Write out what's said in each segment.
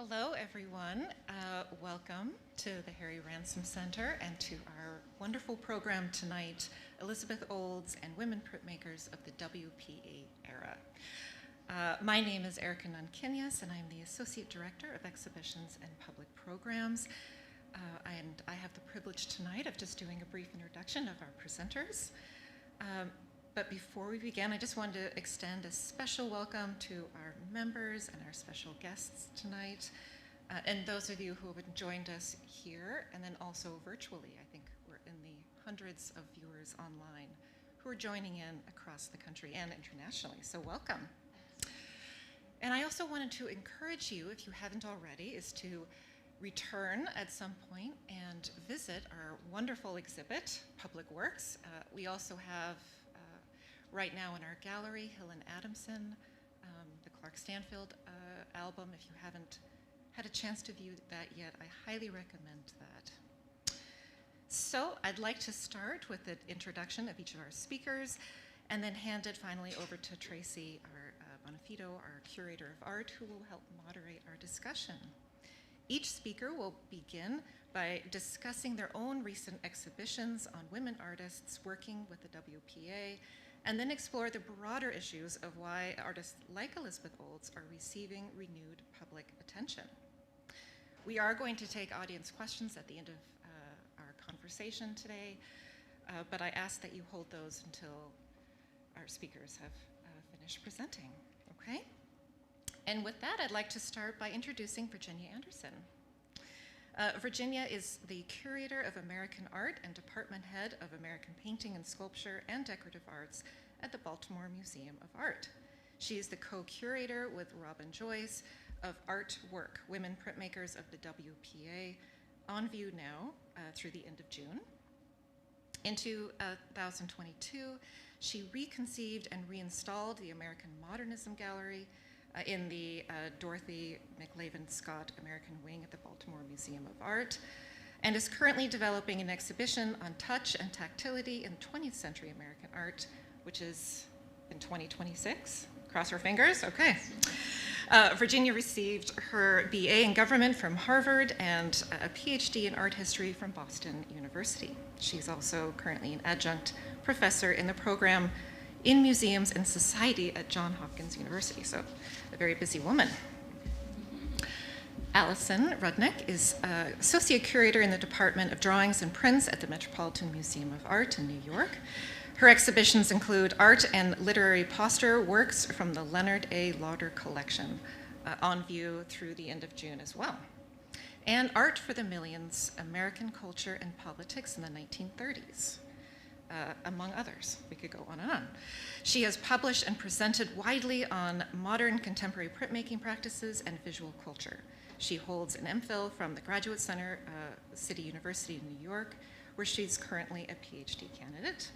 Hello, everyone. Welcome to the Harry Ransom Center and to our wonderful program tonight, Elizabeth Olds and Women Printmakers of the WPA Era. My name is Erica Nunkinyas, and I'm the Associate Director of Exhibitions and Public Programs. And I have the privilege tonight of just doing a brief introduction of our presenters. But before we begin, I just wanted to extend a special welcome to our members and our special guests tonight, and those of you who have joined us here, and then also virtually. I think we're in the hundreds of viewers online who are joining in across the country and internationally, so welcome. And I also wanted to encourage you, if you haven't already, is to return at some point and visit our wonderful exhibit, Public Works. We also have right now in our gallery, Hill and Adamson, the Clark Stanfield album. If you haven't had a chance to view that yet, I highly recommend that. So I'd like to start with the introduction of each of our speakers and then hand it finally over to Tracy, our Bonfitto, our Curator of Art, who will help moderate our discussion. Each speaker will begin by discussing their own recent exhibitions on women artists working with the WPA, and then explore the broader issues of why artists like Elizabeth Olds are receiving renewed public attention. We are going to take audience questions at the end of our conversation today, but I ask that you hold those until our speakers have finished presenting, okay? And with that, I'd like to start by introducing Virginia Anderson. Virginia is the Curator of American Art and Department Head of American Painting and Sculpture and Decorative Arts at the Baltimore Museum of Art. She is the co-curator with Robin Joyce of Artwork, Women Printmakers of the WPA, on view now through the end of June. In 2022, she reconceived and reinstalled the American Modernism Gallery in the Dorothy McLavin Scott American Wing at the Baltimore Museum of Art, and is currently developing an exhibition on touch and tactility in 20th century American art, which is in 2026. Cross our fingers, okay. Virginia received her BA in government from Harvard and a PhD in art history from Boston University. She's also currently an adjunct professor in the program in Museums and Society at Johns Hopkins University, so a very busy woman. Allison Rudnick is Associate Curator in the Department of Drawings and Prints at the Metropolitan Museum of Art in New York. Her exhibitions include art and literary poster works from the Leonard A. Lauder collection, on view through the end of June as well. And Art for the Millions, American Culture and Politics in the 1930s. Among others. We could go on and on. She has published and presented widely on modern contemporary printmaking practices and visual culture. She holds an MPhil from the Graduate Center, City University in New York, where she's currently a PhD candidate.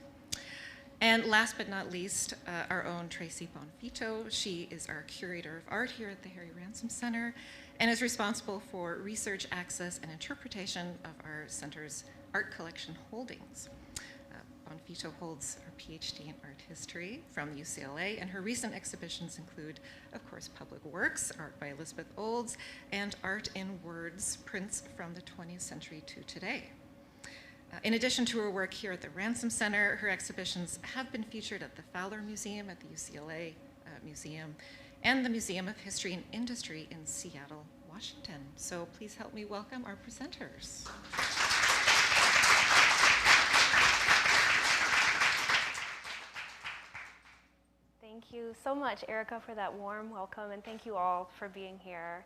And last but not least, our own Tracy Bonfitto. She is our Curator of Art here at the Harry Ransom Center and is responsible for research, access, and interpretation of our center's art collection holdings. Bonfitto holds her PhD in art history from UCLA, and her recent exhibitions include, of course, Public Works, art by Elizabeth Olds, and Art in Words, prints from the 20th century to today. In addition to her work here at the Ransom Center, her exhibitions have been featured at the Fowler Museum at the UCLA Museum and the Museum of History and Industry in Seattle, Washington. So please help me welcome our presenters. Thank you so much, Erica, for that warm welcome, and thank you all for being here.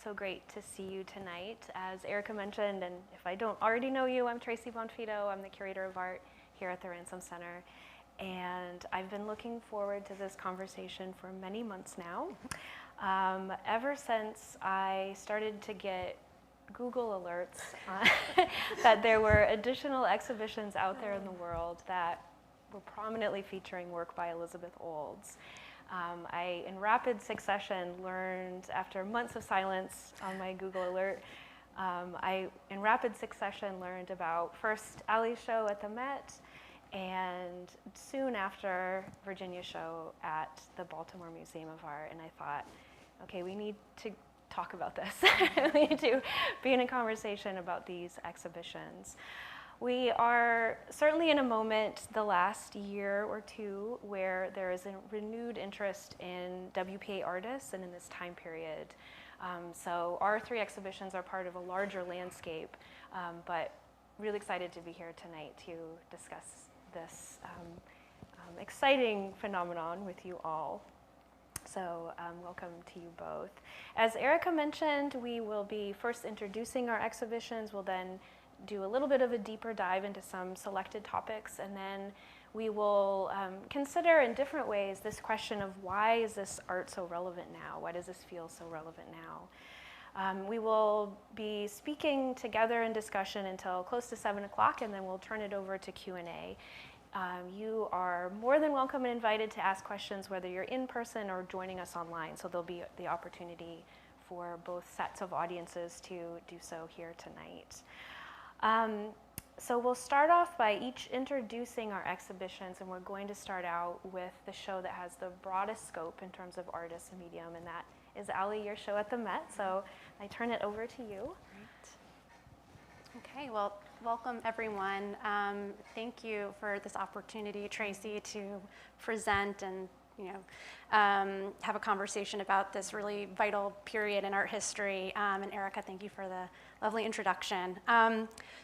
So great to see you tonight. As Erica mentioned, and if I don't already know you, I'm Tracy Bonfitto. I'm the Curator of Art here at the Ransom Center, and I've been looking forward to this conversation for many months now. Ever since I started to get Google alerts that there were additional exhibitions out there in the world that were prominently featuring work by Elizabeth Olds. I, in rapid succession, learned, after months of silence on my Google alert, in rapid succession learned about first Ali's show at the Met, and soon after Virginia's show at the Baltimore Museum of Art. And I thought, okay, we need to talk about this. We need to be in a conversation about these exhibitions. We are certainly in a moment the last year or two where there is a renewed interest in WPA artists and in this time period. So our 3 exhibitions are part of a larger landscape, but really excited to be here tonight to discuss this exciting phenomenon with you all. So welcome to you both. As Erica mentioned, we will be first introducing our exhibitions. We'll then do a little bit of a deeper dive into some selected topics, and then we will consider in different ways this question of why is this art so relevant now? Why does this feel so relevant now? We will be speaking together in discussion until close to 7 o'clock, and then we'll turn it over to Q&A. You are more than welcome and invited to ask questions whether you're in person or joining us online, so there'll be the opportunity for both sets of audiences to do so here tonight. So we'll start off by each introducing our exhibitions, and we're going to start out with the show that has the broadest scope in terms of artists and medium, and that is Ali, your show at the Met. So I turn it over to you. Great. Okay, well, welcome everyone. Thank you for this opportunity, Tracy, to present and have a conversation about this really vital period in art history. And Erica, thank you for the lovely introduction.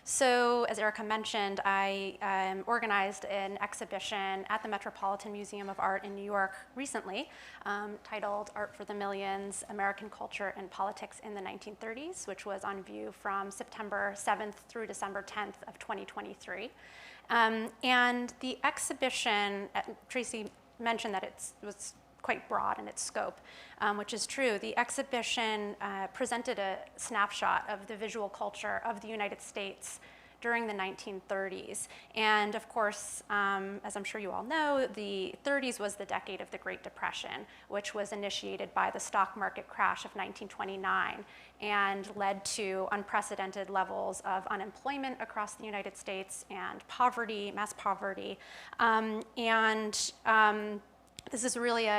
So as Erica mentioned, I organized an exhibition at the Metropolitan Museum of Art in New York recently, titled Art for the Millions, American Culture and Politics in the 1930s, which was on view from September 7th through December 10th of 2023. And the exhibition, Tracy mentioned that it was quite broad in its scope, which is true. The exhibition presented a snapshot of the visual culture of the United States during the 1930s. And of course, as I'm sure you all know, the 30s was the decade of the Great Depression, which was initiated by the stock market crash of 1929 and led to unprecedented levels of unemployment across the United States and poverty, mass poverty. This is really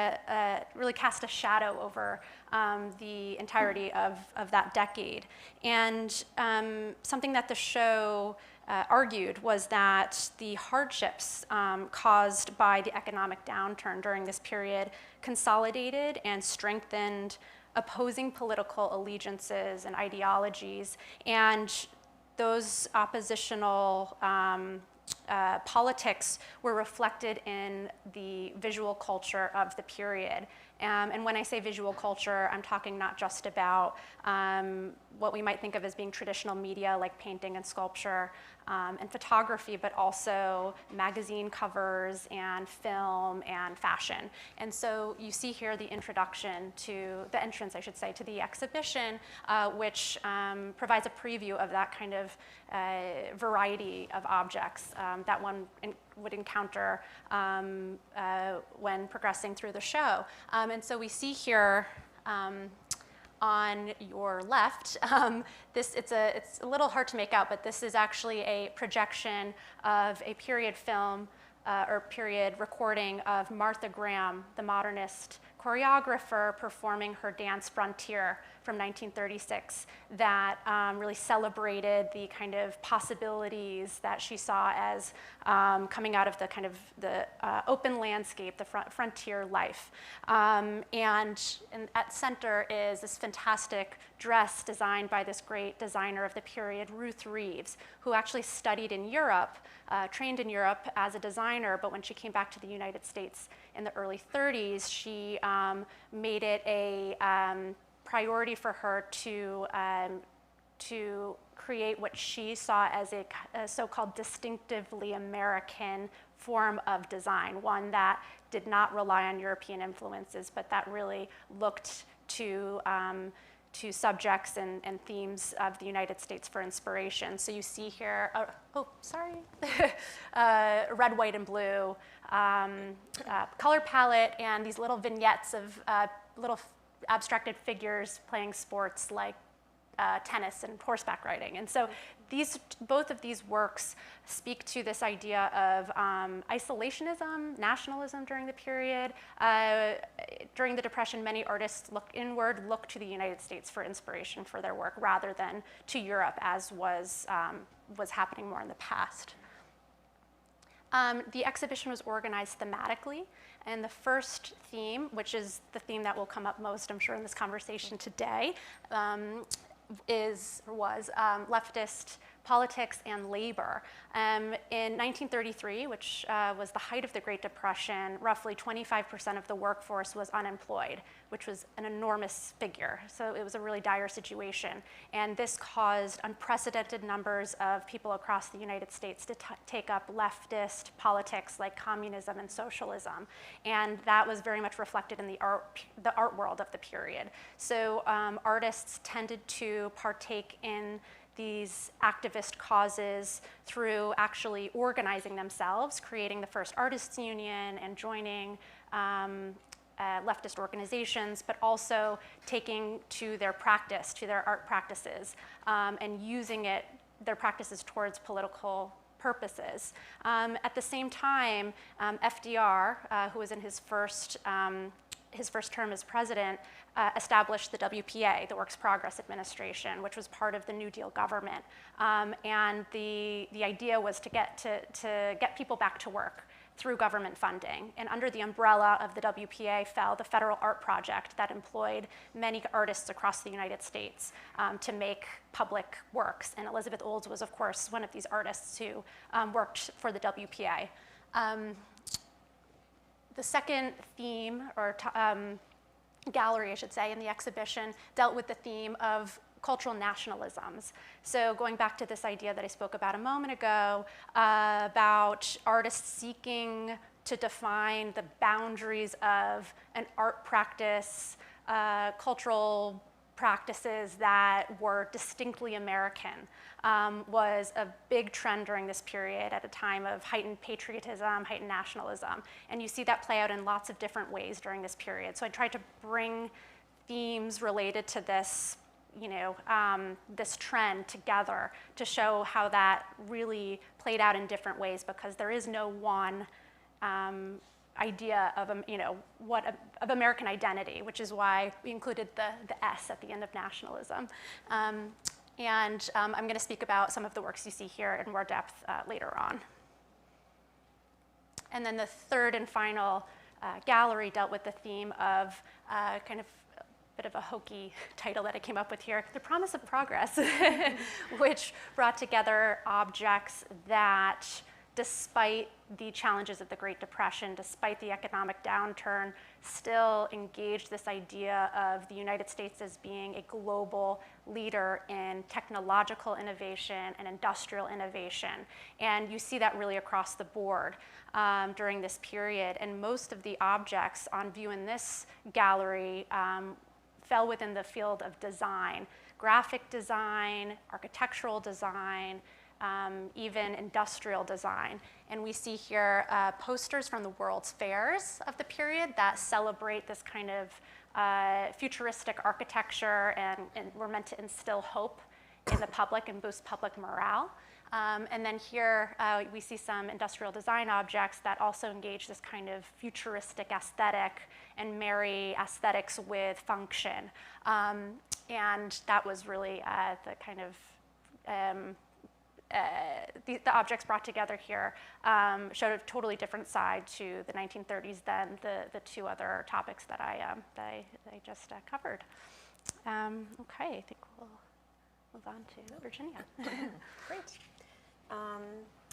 really cast a shadow over the entirety of that decade. And something that the show argued was that the hardships caused by the economic downturn during this period consolidated and strengthened opposing political allegiances and ideologies, and those oppositional politics were reflected in the visual culture of the period. And when I say visual culture, I'm talking not just about what we might think of as being traditional media like painting and sculpture and photography, but also magazine covers and film and fashion. And so you see here the introduction to, the entrance, I should say, to the exhibition, which provides a preview of that kind of variety of objects that one would encounter when progressing through the show. And so we see here on your left, it's a little hard to make out, but this is actually a projection of a period film or period recording of Martha Graham, the modernist choreographer, performing her dance Frontier from 1936 that really celebrated the kind of possibilities that she saw as coming out of the kind of the open landscape, the frontier life. And at center is this fantastic dress designed by this great designer of the period, Ruth Reeves, who actually studied in Europe, trained in Europe as a designer, but when she came back to the United States in the early 30s, she made it a priority for her to create what she saw as a so-called distinctively American form of design, one that did not rely on European influences, but that really looked to subjects and themes of the United States for inspiration. So you see here, red, white, and blue color palette, and these little vignettes of little abstracted figures playing sports like tennis and horseback riding. And so both of these works speak to this idea of isolationism, nationalism during the period. During the Depression, many artists look inward, look to the United States for inspiration for their work rather than to Europe, as was happening more in the past. The exhibition was organized thematically, and the first theme, which is the theme that will come up most, I'm sure, in this conversation today, was leftist politics and labor. In 1933, which was the height of the Great Depression, roughly 25% of the workforce was unemployed, which was an enormous figure. So it was a really dire situation. And this caused unprecedented numbers of people across the United States to take up leftist politics like communism and socialism. And that was very much reflected in the art world of the period. So artists tended to partake in these activist causes through actually organizing themselves, creating the first artists union and joining leftist organizations, but also taking to their practice, to their art practices, and using their practices towards political purposes. At the same time, FDR, who was in his first term as president, established the WPA, the Works Progress Administration, which was part of the New Deal government. And the idea was to get people back to work through government funding. And under the umbrella of the WPA fell the Federal Art Project that employed many artists across the United States to make public works. And Elizabeth Olds was, of course, one of these artists who worked for the WPA. The second theme, or gallery, I should say, in the exhibition dealt with the theme of cultural nationalisms. So going back to this idea that I spoke about a moment ago, about artists seeking to define the boundaries of an art practice, cultural practices that were distinctly American, was a big trend during this period at a time of heightened patriotism, heightened nationalism. And you see that play out in lots of different ways during this period. So I tried to bring themes related to this, this trend together to show how that really played out in different ways, because there is no one idea of, of American identity, which is why we included the S at the end of nationalism. And I'm going to speak about some of the works you see here in more depth later on. And then the third and final gallery dealt with the theme of kind of a bit of a hokey title that I came up with here, The Promise of Progress, which brought together objects that, despite the challenges of the Great Depression, despite the economic downturn, still engaged this idea of the United States as being a global leader in technological innovation and industrial innovation. And you see that really across the board during this period. And most of the objects on view in this gallery fell within the field of design, graphic design, architectural design, even industrial design. And we see here posters from the World's Fairs of the period that celebrate this kind of futuristic architecture and were meant to instill hope in the public and boost public morale. And then here we see some industrial design objects that also engage this kind of futuristic aesthetic and marry aesthetics with function. And that was really the kind of the objects brought together here showed a totally different side to the 1930s than the two other topics that I just covered. Okay, I think we'll move on to Virginia. Great.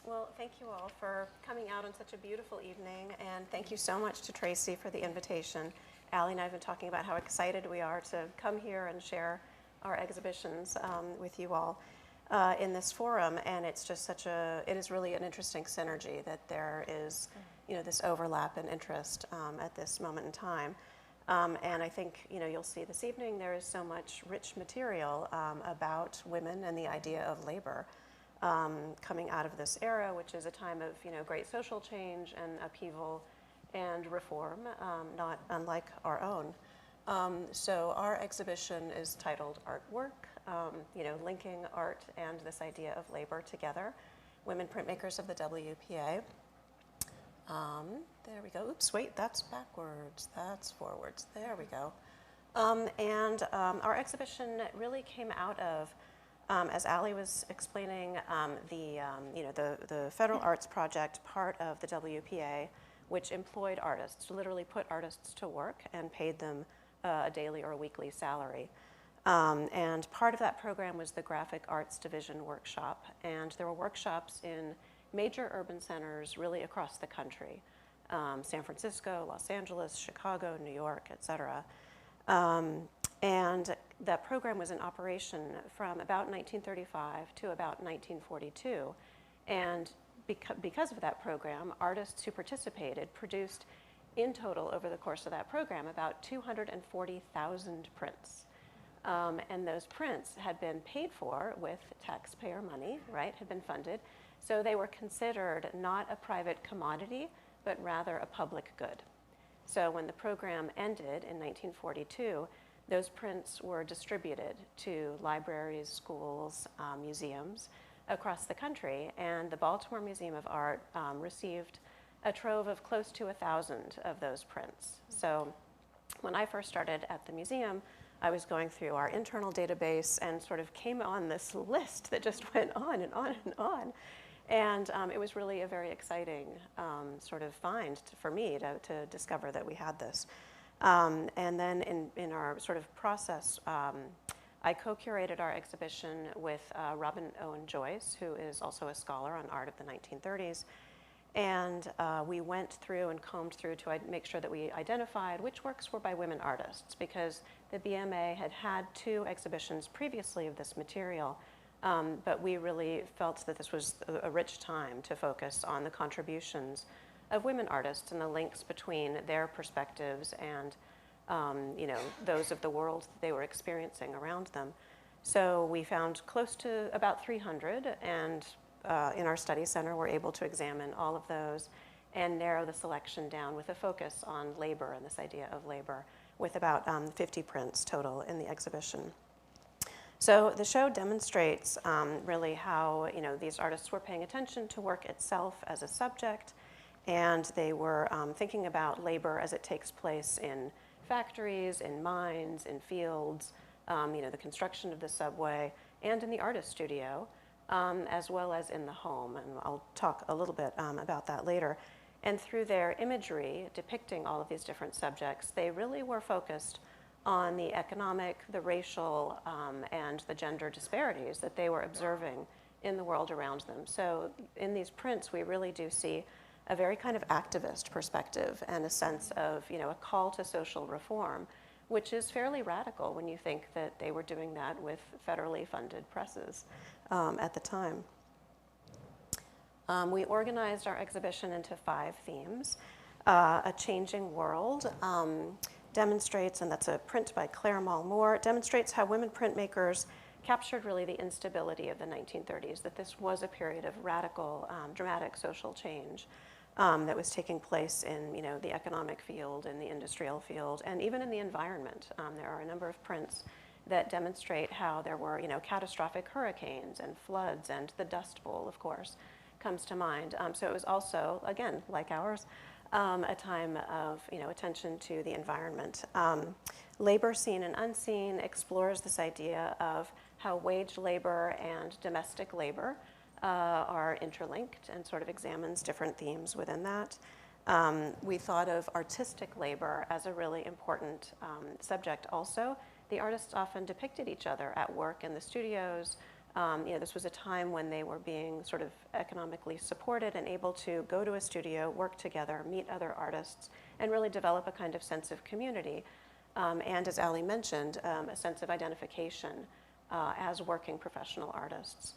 Well, thank you all for coming out on such a beautiful evening, and thank you so much to Tracy for the invitation. Allie and I have been talking about how excited we are to come here and share our exhibitions with you all. In this forum, and it's just it is really an interesting synergy that there is, this overlap and interest at this moment in time. And I think, you'll see this evening there is so much rich material about women and the idea of labor coming out of this era, which is a time of, great social change and upheaval and reform, not unlike our own. So our exhibition is titled Artwork, linking art and this idea of labor together. Women Printmakers of the WPA. There we go. Oops, wait, that's backwards. That's forwards. There we go. Our exhibition really came out of, as Ali was explaining, the Federal Arts Project, part of the WPA, which employed artists, literally put artists to work and paid them a daily or a weekly salary. And part of that program was the Graphic Arts Division workshop. And there were workshops in major urban centers really across the country, San Francisco, Los Angeles, Chicago, New York, et cetera. And that program was in operation from about 1935 to about 1942. And because of that program, artists who participated produced in total over the course of that program about 240,000 prints. And those prints had been paid for with taxpayer money, right, had been funded. So they were considered not a private commodity, but rather a public good. So when the program ended in 1942, those prints were distributed to libraries, schools, museums across the country, and the Baltimore Museum of Art received a trove of close to 1,000 of those prints. So when I first started at the museum, I was going through our internal database and sort of came on this list that just went on and on and on. And it was really a very exciting sort of find for me to discover that we had this. And then in our sort of process, I co-curated our exhibition with Robin Owen Joyce, who is also a scholar on art of the 1930s. And we went through and combed through to make sure that we identified which works were by women artists, because the BMA had had 2 exhibitions previously of this material. But we really felt that this was a rich time to focus on the contributions of women artists and the links between their perspectives and those of the world that they were experiencing around them. So we found close to about 300, and in our study center we're able to examine all of those and narrow the selection down with a focus on labor and this idea of labor, with about 50 prints total in the exhibition. So the show demonstrates really how these artists were paying attention to work itself as a subject, and they were thinking about labor as it takes place in factories, in mines, in fields, the construction of the subway, and in the artist studio, as well as in the home. And I'll talk a little bit about that later. And through their imagery depicting all of these different subjects, they really were focused on the economic, the racial, and the gender disparities that they were observing in the world around them. So in these prints, we really do see a very kind of activist perspective and a sense of, a call to social reform, which is fairly radical when you think that they were doing that with federally funded presses at the time. We organized our exhibition into 5 themes. A Changing World demonstrates, and that's a print by Claire Moore, demonstrates how women printmakers captured really the instability of the 1930s, that this was a period of radical, dramatic social change that was taking place in the economic field, in the industrial field, and even in the environment. There are a number of prints that demonstrate how there were catastrophic hurricanes and floods, and the Dust Bowl, of course, comes to mind. So it was also, again, like ours, a time of attention to the environment. Labor Seen and Unseen explores this idea of how wage labor and domestic labor are interlinked, and sort of examines different themes within that. We thought of artistic labor as a really important subject also. The artists often depicted each other at work in the studios. This was a time when they were being sort of economically supported and able to go to a studio, work together, meet other artists, and really develop a kind of sense of community. And as Ali mentioned, a sense of identification as working professional artists.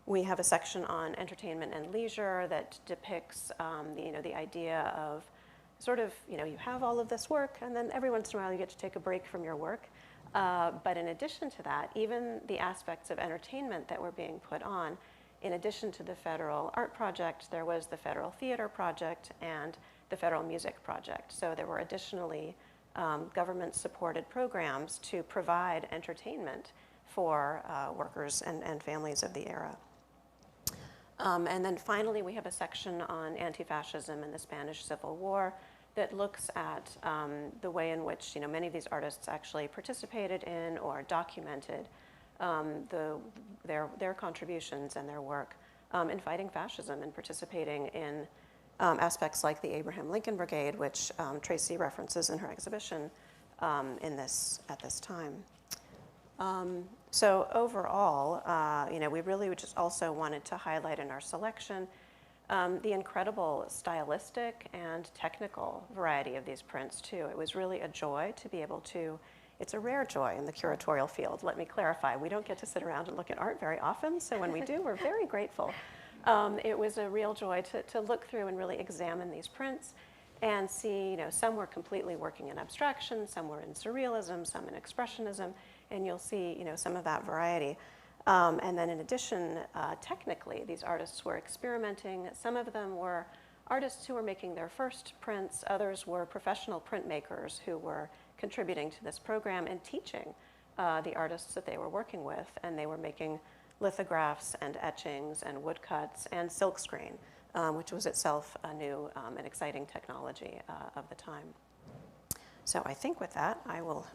We have a section on entertainment and leisure that depicts the idea of sort of, you have all of this work, and then every once in a while you get to take a break from your work. But in addition to that, even the aspects of entertainment that were being put on, in addition to the Federal Art Project, there was the Federal Theater Project and the Federal Music Project. So there were additionally government-supported programs to provide entertainment for workers and families of the era. And then finally, we have a section on anti-fascism and the Spanish Civil War that looks at the way in which many of these artists actually participated in or documented their contributions and their work in fighting fascism and participating in aspects like the Abraham Lincoln Brigade, which Tracy references in her exhibition at this time. So overall, we really just also wanted to highlight in our selection the incredible stylistic and technical variety of these prints too. It was really a joy to be able to, it's a rare joy in the curatorial field, let me clarify. We don't get to sit around and look at art very often, so when we do, we're very grateful. It was a real joy to look through and really examine these prints and see, some were completely working in abstraction, some were in surrealism, some in expressionism, and you'll see, some of that variety. And then in addition, technically, these artists were experimenting. Some of them were artists who were making their first prints. Others were professional printmakers who were contributing to this program and teaching the artists that they were working with. And they were making lithographs and etchings and woodcuts and silkscreen, which was itself a new and exciting technology of the time. So I think with that, I will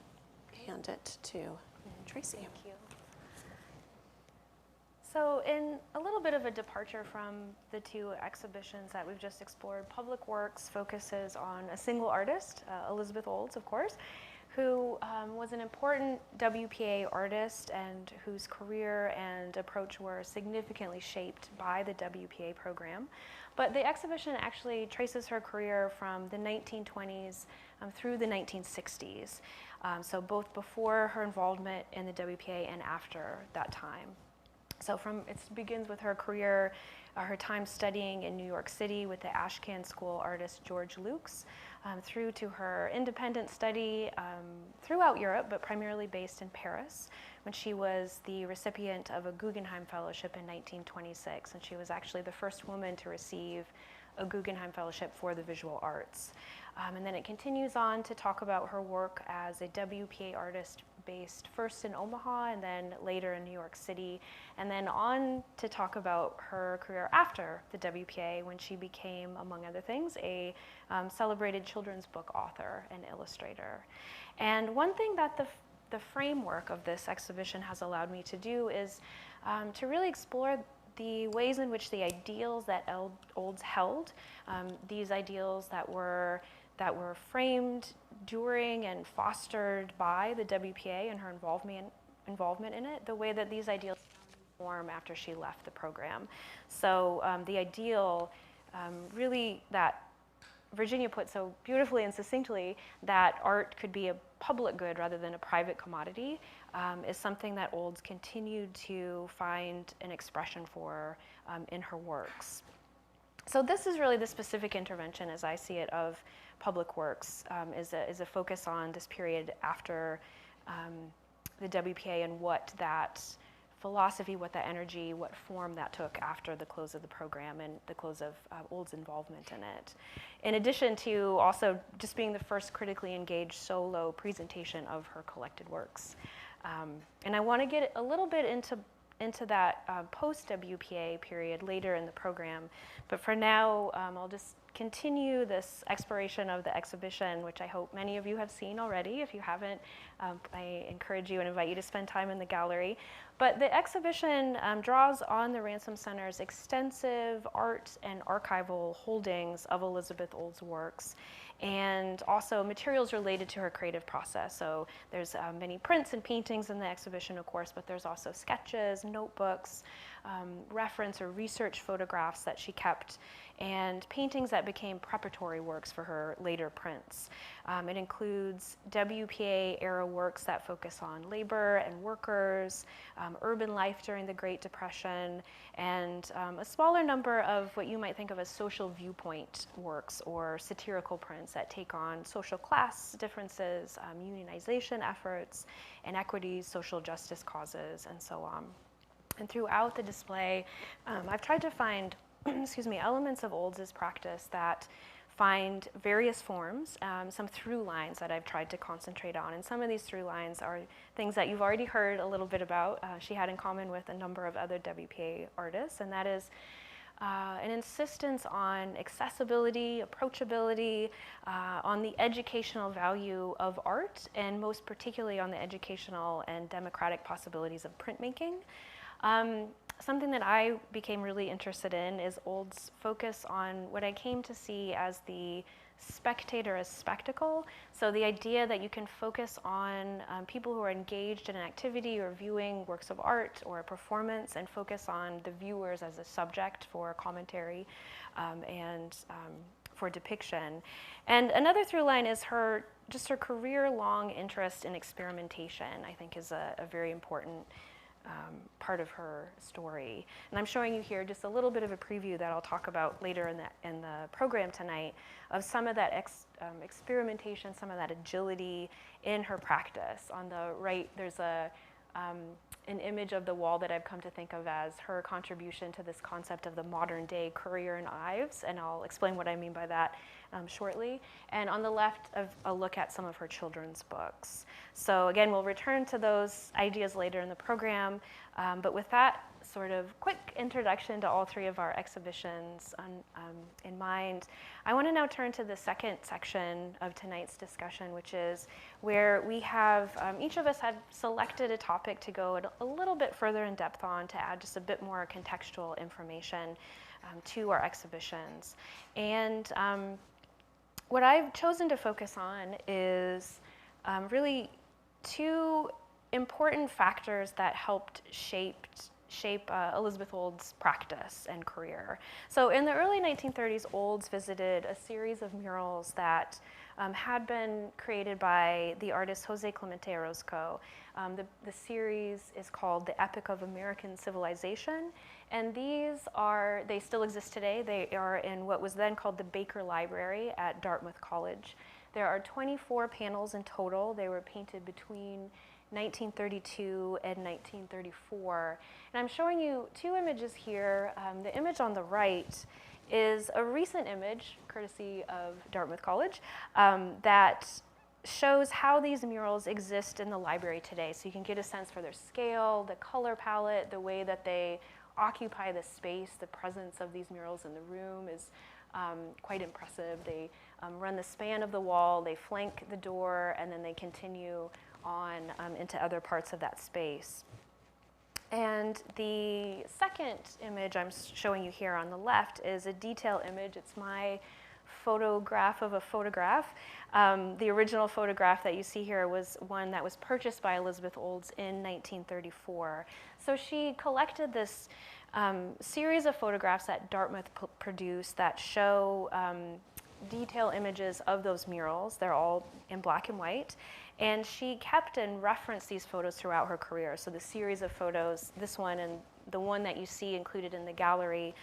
hand it to Tracy. Thank you. So in a little bit of a departure from the two exhibitions that we've just explored, Public Works focuses on a single artist, Elizabeth Olds, of course, who was an important WPA artist and whose career and approach were significantly shaped by the WPA program. But the exhibition actually traces her career from the 1920s through the 1960s, so both before her involvement in the WPA and after that time. So it begins with her career, her time studying in New York City with the Ashcan School artist George Lukes, through to her independent study throughout Europe, but primarily based in Paris, when she was the recipient of a Guggenheim Fellowship in 1926, and she was actually the first woman to receive a Guggenheim Fellowship for the visual arts. And then it continues on to talk about her work as a WPA artist based first in Omaha and then later in New York City, and then on to talk about her career after the WPA when she became, among other things, a celebrated children's book author and illustrator. And one thing that the framework of this exhibition has allowed me to do is to really explore the ways in which the ideals that Olds held, these ideals that were framed during and fostered by the WPA and her involvement in it, the way that these ideals form after she left the program. So the ideal really that Virginia put so beautifully and succinctly, that art could be a public good rather than a private commodity, is something that Olds continued to find an expression for in her works. So this is really the specific intervention, as I see it, of Public Works, is a focus on this period after the WPA and what that philosophy, what that energy, what form that took after the close of the program and the close of Olds' involvement in it. In addition to also just being the first critically engaged solo presentation of her collected works. And I want to get a little bit into that post-WPA period later in the program. But for now, I'll just continue this exploration of the exhibition, which I hope many of you have seen already. If you haven't, I encourage you and invite you to spend time in the gallery. But the exhibition draws on the Ransom Center's extensive art and archival holdings of Elizabeth Olds' works, and also materials related to her creative process. So there's many prints and paintings in the exhibition, of course, but there's also sketches, notebooks, reference or research photographs that she kept, and paintings that became preparatory works for her later prints. It includes WPA-era works that focus on labor and workers, urban life during the Great Depression, and a smaller number of what you might think of as social viewpoint works or satirical prints that take on social class differences, unionization efforts, inequities, social justice causes, and so on. And throughout the display, I've tried to find elements of Olds' practice that find various forms, some through lines that I've tried to concentrate on. And some of these through lines are things that you've already heard a little bit about. She had in common with a number of other WPA artists, and that is an insistence on accessibility, approachability, on the educational value of art, and most particularly on the educational and democratic possibilities of printmaking. Something that I became really interested in is Old's focus on what I came to see as the spectator as spectacle. So the idea that you can focus on people who are engaged in an activity or viewing works of art or a performance, and focus on the viewers as a subject for commentary and for depiction. And another through line is her career-long interest in experimentation, I think, is a very important part of her story. And I'm showing you here just a little bit of a preview that I'll talk about later in the program tonight, of some of that experimentation, some of that agility in her practice. On the right, there's an image of the wall that I've come to think of as her contribution to this concept of the modern day courier in Ives, and I'll explain what I mean by that shortly. And on the left, a look at some of her children's books. So again, we'll return to those ideas later in the program, but with that sort of quick introduction to all three of our exhibitions in mind, I want to now turn to the second section of tonight's discussion, which is where we have, each of us had selected a topic to go a little bit further in depth on, to add just a bit more contextual information to our exhibitions. And what I've chosen to focus on is really two important factors that helped shape Elizabeth Old's practice and career. So in the early 1930s, Olds visited a series of murals that had been created by the artist Jose Clemente Orozco. The series is called The Epic of American Civilization, and they still exist today. They are in what was then called the Baker Library at Dartmouth College. There are 24 panels in total. They were painted between 1932 and 1934. And I'm showing you two images here. The image on the right is a recent image, courtesy of Dartmouth College, that shows how these murals exist in the library today. So you can get a sense for their scale, the color palette, the way that they occupy the space. The presence of these murals in the room is quite impressive. They run the span of the wall, they flank the door, and then they continue on into other parts of that space. And the second image I'm showing you here on the left is a detail image. It's my photograph of a photograph. The original photograph that you see here was one that was purchased by Elizabeth Olds in 1934. So she collected this series of photographs that Dartmouth produced that show detail images of those murals. They're all in black and white. And she kept and referenced these photos throughout her career. So the series of photos, this one and the one that you see included in the gallery,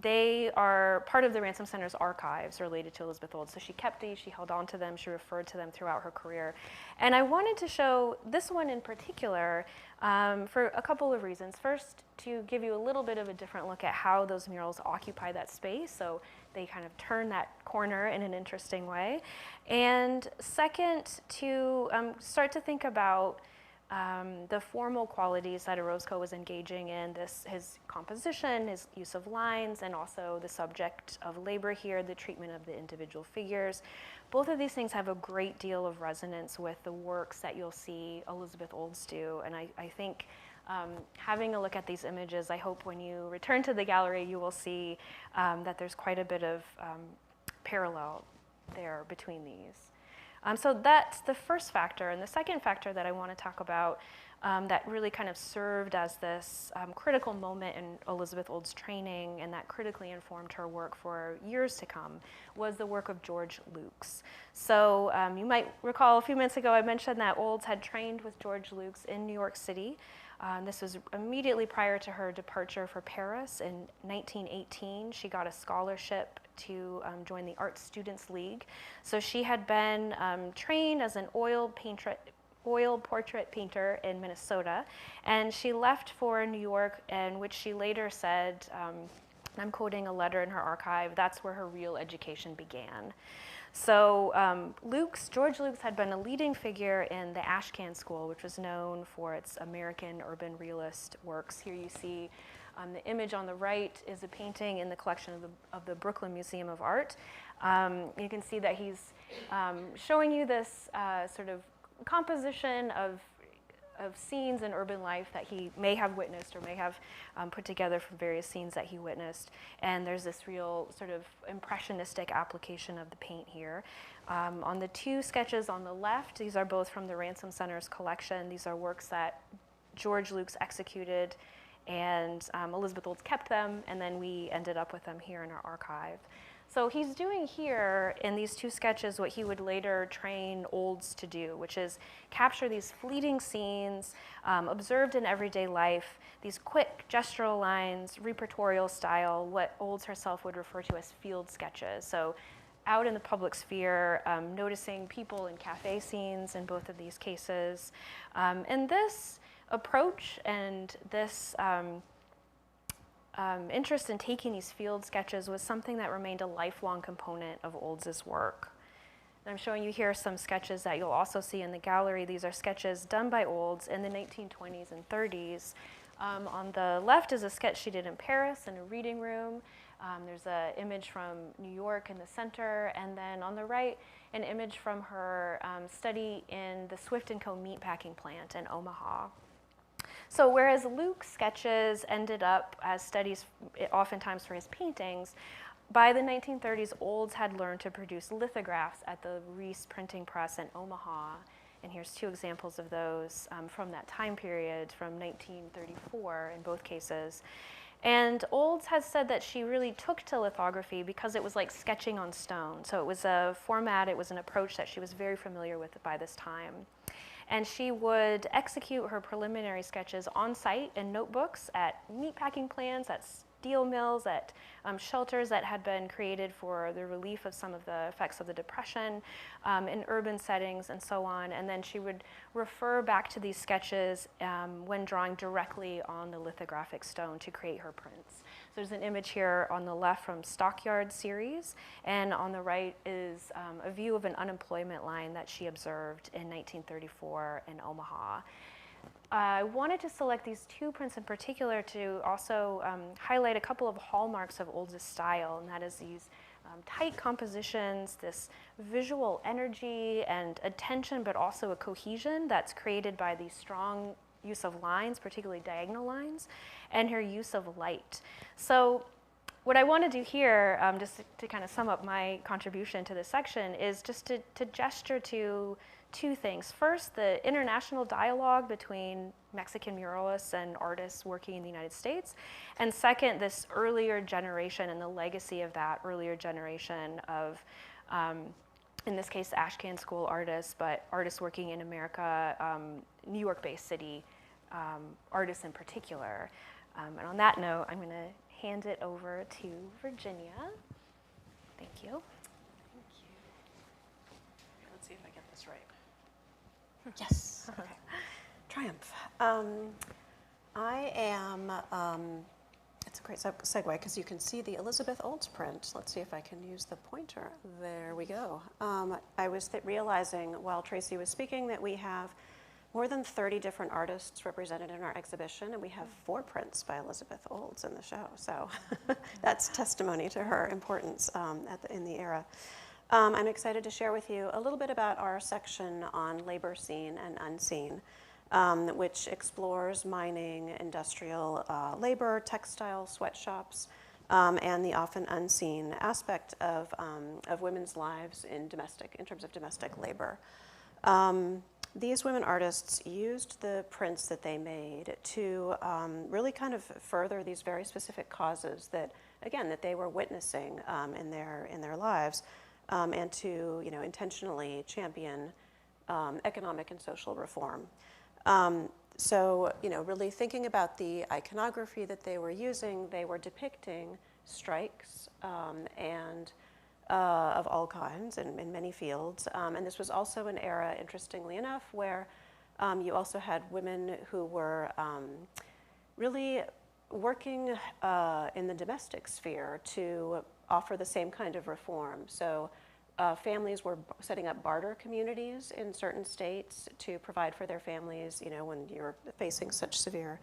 they are part of the Ransom Center's archives related to Elizabeth Olds. So she kept these, she held on to them, she referred to them throughout her career. And I wanted to show this one in particular for a couple of reasons. First, to give you a little bit of a different look at how those murals occupy that space. So they kind of turn that corner in an interesting way. And second, to start to think about the formal qualities that Orozco was engaging in, his composition, his use of lines, and also the subject of labor here, the treatment of the individual figures. Both of these things have a great deal of resonance with the works that you'll see Elizabeth Olds do. And I think having a look at these images, I hope when you return to the gallery, you will see that there's quite a bit of parallel there between these. So that's the first factor. And the second factor that I want to talk about that really kind of served as this critical moment in Elizabeth Olds' training and that critically informed her work for years to come was the work of George Lukes. So you might recall a few minutes ago I mentioned that Olds had trained with George Lukes in New York City. This was immediately prior to her departure for Paris in 1918. She got a scholarship to join the Art Students League. So she had been trained as an oil portrait painter in Minnesota, and she left for New York, and which she later said And I'm quoting a letter in her archive. That's where her real education began. So George Lukes had been a leading figure in the Ashcan School, which was known for its American urban realist works. Here you see the image on the right is a painting in the collection of the Brooklyn Museum of Art. You can see that he's showing you this sort of composition of scenes in urban life that he may have witnessed or may have put together from various scenes that he witnessed. And there's this real sort of impressionistic application of the paint here. On the two sketches on the left, these are both from the Ransom Center's collection. These are works that George Lukes executed, and Elizabeth Olds kept them, and then we ended up with them here in our archive. So he's doing here in these two sketches what he would later train Olds to do, which is capture these fleeting scenes observed in everyday life, these quick gestural lines, repertorial style, what Olds herself would refer to as field sketches. So out in the public sphere, noticing people in cafe scenes in both of these cases. And this approach and this interest in taking these field sketches was something that remained a lifelong component of Olds' work. And I'm showing you here some sketches that you'll also see in the gallery. These are sketches done by Olds in the 1920s and 30s. On the left is a sketch she did in Paris in a reading room. There's an image from New York in the center, and then on the right, an image from her study in the Swift & Co. meatpacking plant in Omaha. So whereas Lukes' sketches ended up as studies oftentimes for his paintings, by the 1930s, Olds had learned to produce lithographs at the Reese printing press in Omaha. And here's two examples of those from that time period, from 1934 in both cases. And Olds has said that she really took to lithography because it was like sketching on stone. So it was a format, it was an approach that she was very familiar with by this time. And she would execute her preliminary sketches on site in notebooks at meatpacking plants, at steel mills, at shelters that had been created for the relief of some of the effects of the Depression in urban settings and so on. And then she would refer back to these sketches when drawing directly on the lithographic stone to create her prints. So there's an image here on the left from Stockyard series, and on the right is a view of an unemployment line that she observed in 1934 in Omaha. I wanted to select these two prints in particular to also highlight a couple of hallmarks of Olds' style, and that is these tight compositions, this visual energy and attention, but also a cohesion that's created by the strong use of lines, particularly diagonal lines, and her use of light. So what I want to do here, just to kind of sum up my contribution to this section, is just to gesture to two things. First, the international dialogue between Mexican muralists and artists working in the United States. And second, this earlier generation and the legacy of that earlier generation of, in this case, Ashcan School artists, but artists working in America, New York-based city artists in particular. And on that note, I'm going to hand it over to Virginia. Thank you. Thank you. Let's see if I get this right. Yes. Okay. Triumph. I am, it's a great segue because you can see the Elizabeth Olds print. Let's see if I can use the pointer. There we go. I was realizing while Tracy was speaking that we have more than 30 different artists represented in our exhibition, and we have 4 prints by Elizabeth Olds in the show. So that's testimony to her importance in the era. I'm excited to share with you a little bit about our section on labor seen and unseen, which explores mining, industrial labor, textile, sweatshops, and the often unseen aspect of women's lives in terms of domestic labor. These women artists used the prints that they made to really kind of further these very specific causes that, again, that they were witnessing in their lives, and to intentionally champion economic and social reform. So really thinking about the iconography that they were using, they were depicting strikes and of all kinds and in many fields. And this was also an era, interestingly enough, where you also had women who were really working in the domestic sphere to offer the same kind of reform. So families were setting up barter communities in certain states to provide for their families, you know, when you're facing such severe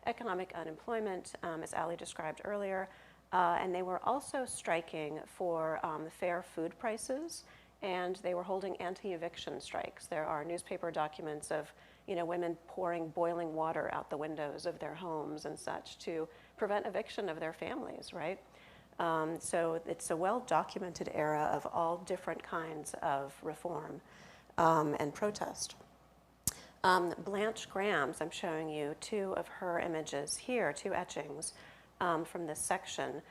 economic unemployment, as Ali described earlier. And they were also striking for fair food prices, and they were holding anti-eviction strikes. There are newspaper documents of, you know, women pouring boiling water out the windows of their homes and such to prevent eviction of their families, right? So it's a well-documented era of all different kinds of reform and protest. Blanche Graham's, I'm showing you two of her images here, two etchings from this section.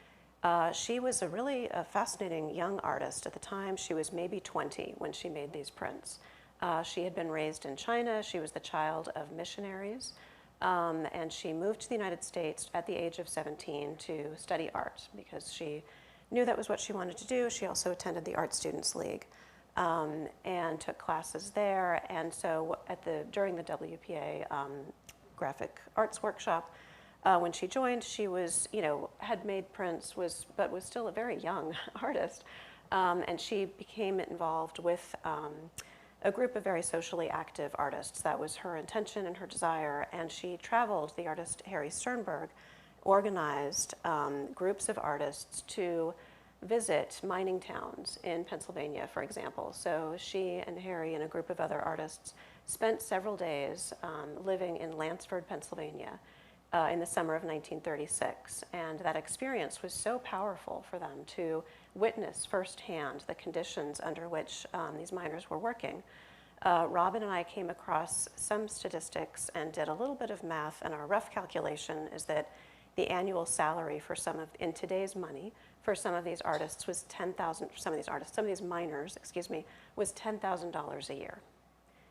She was a really fascinating young artist. At the time, she was maybe 20 when she made these prints. She had been raised in China. She was the child of missionaries. And she moved to the United States at the age of 17 to study art because she knew that was what she wanted to do. She also attended the Art Students League and took classes there. And so during the WPA graphic arts workshop, when she joined, she was, you know, had made prints, but was still a very young artist. And she became involved with a group of very socially active artists. That was her intention and her desire. And she traveled, the artist Harry Sternberg organized groups of artists to visit mining towns in Pennsylvania, for example. So she and Harry and a group of other artists spent several days living in Lansford, Pennsylvania in the summer of 1936. And that experience was so powerful for them to witness firsthand the conditions under which these miners were working. Robin and I came across some statistics and did a little bit of math, and our rough calculation is that the annual salary for in today's money, for some of these artists was some of these miners, excuse me, was $10,000 a year.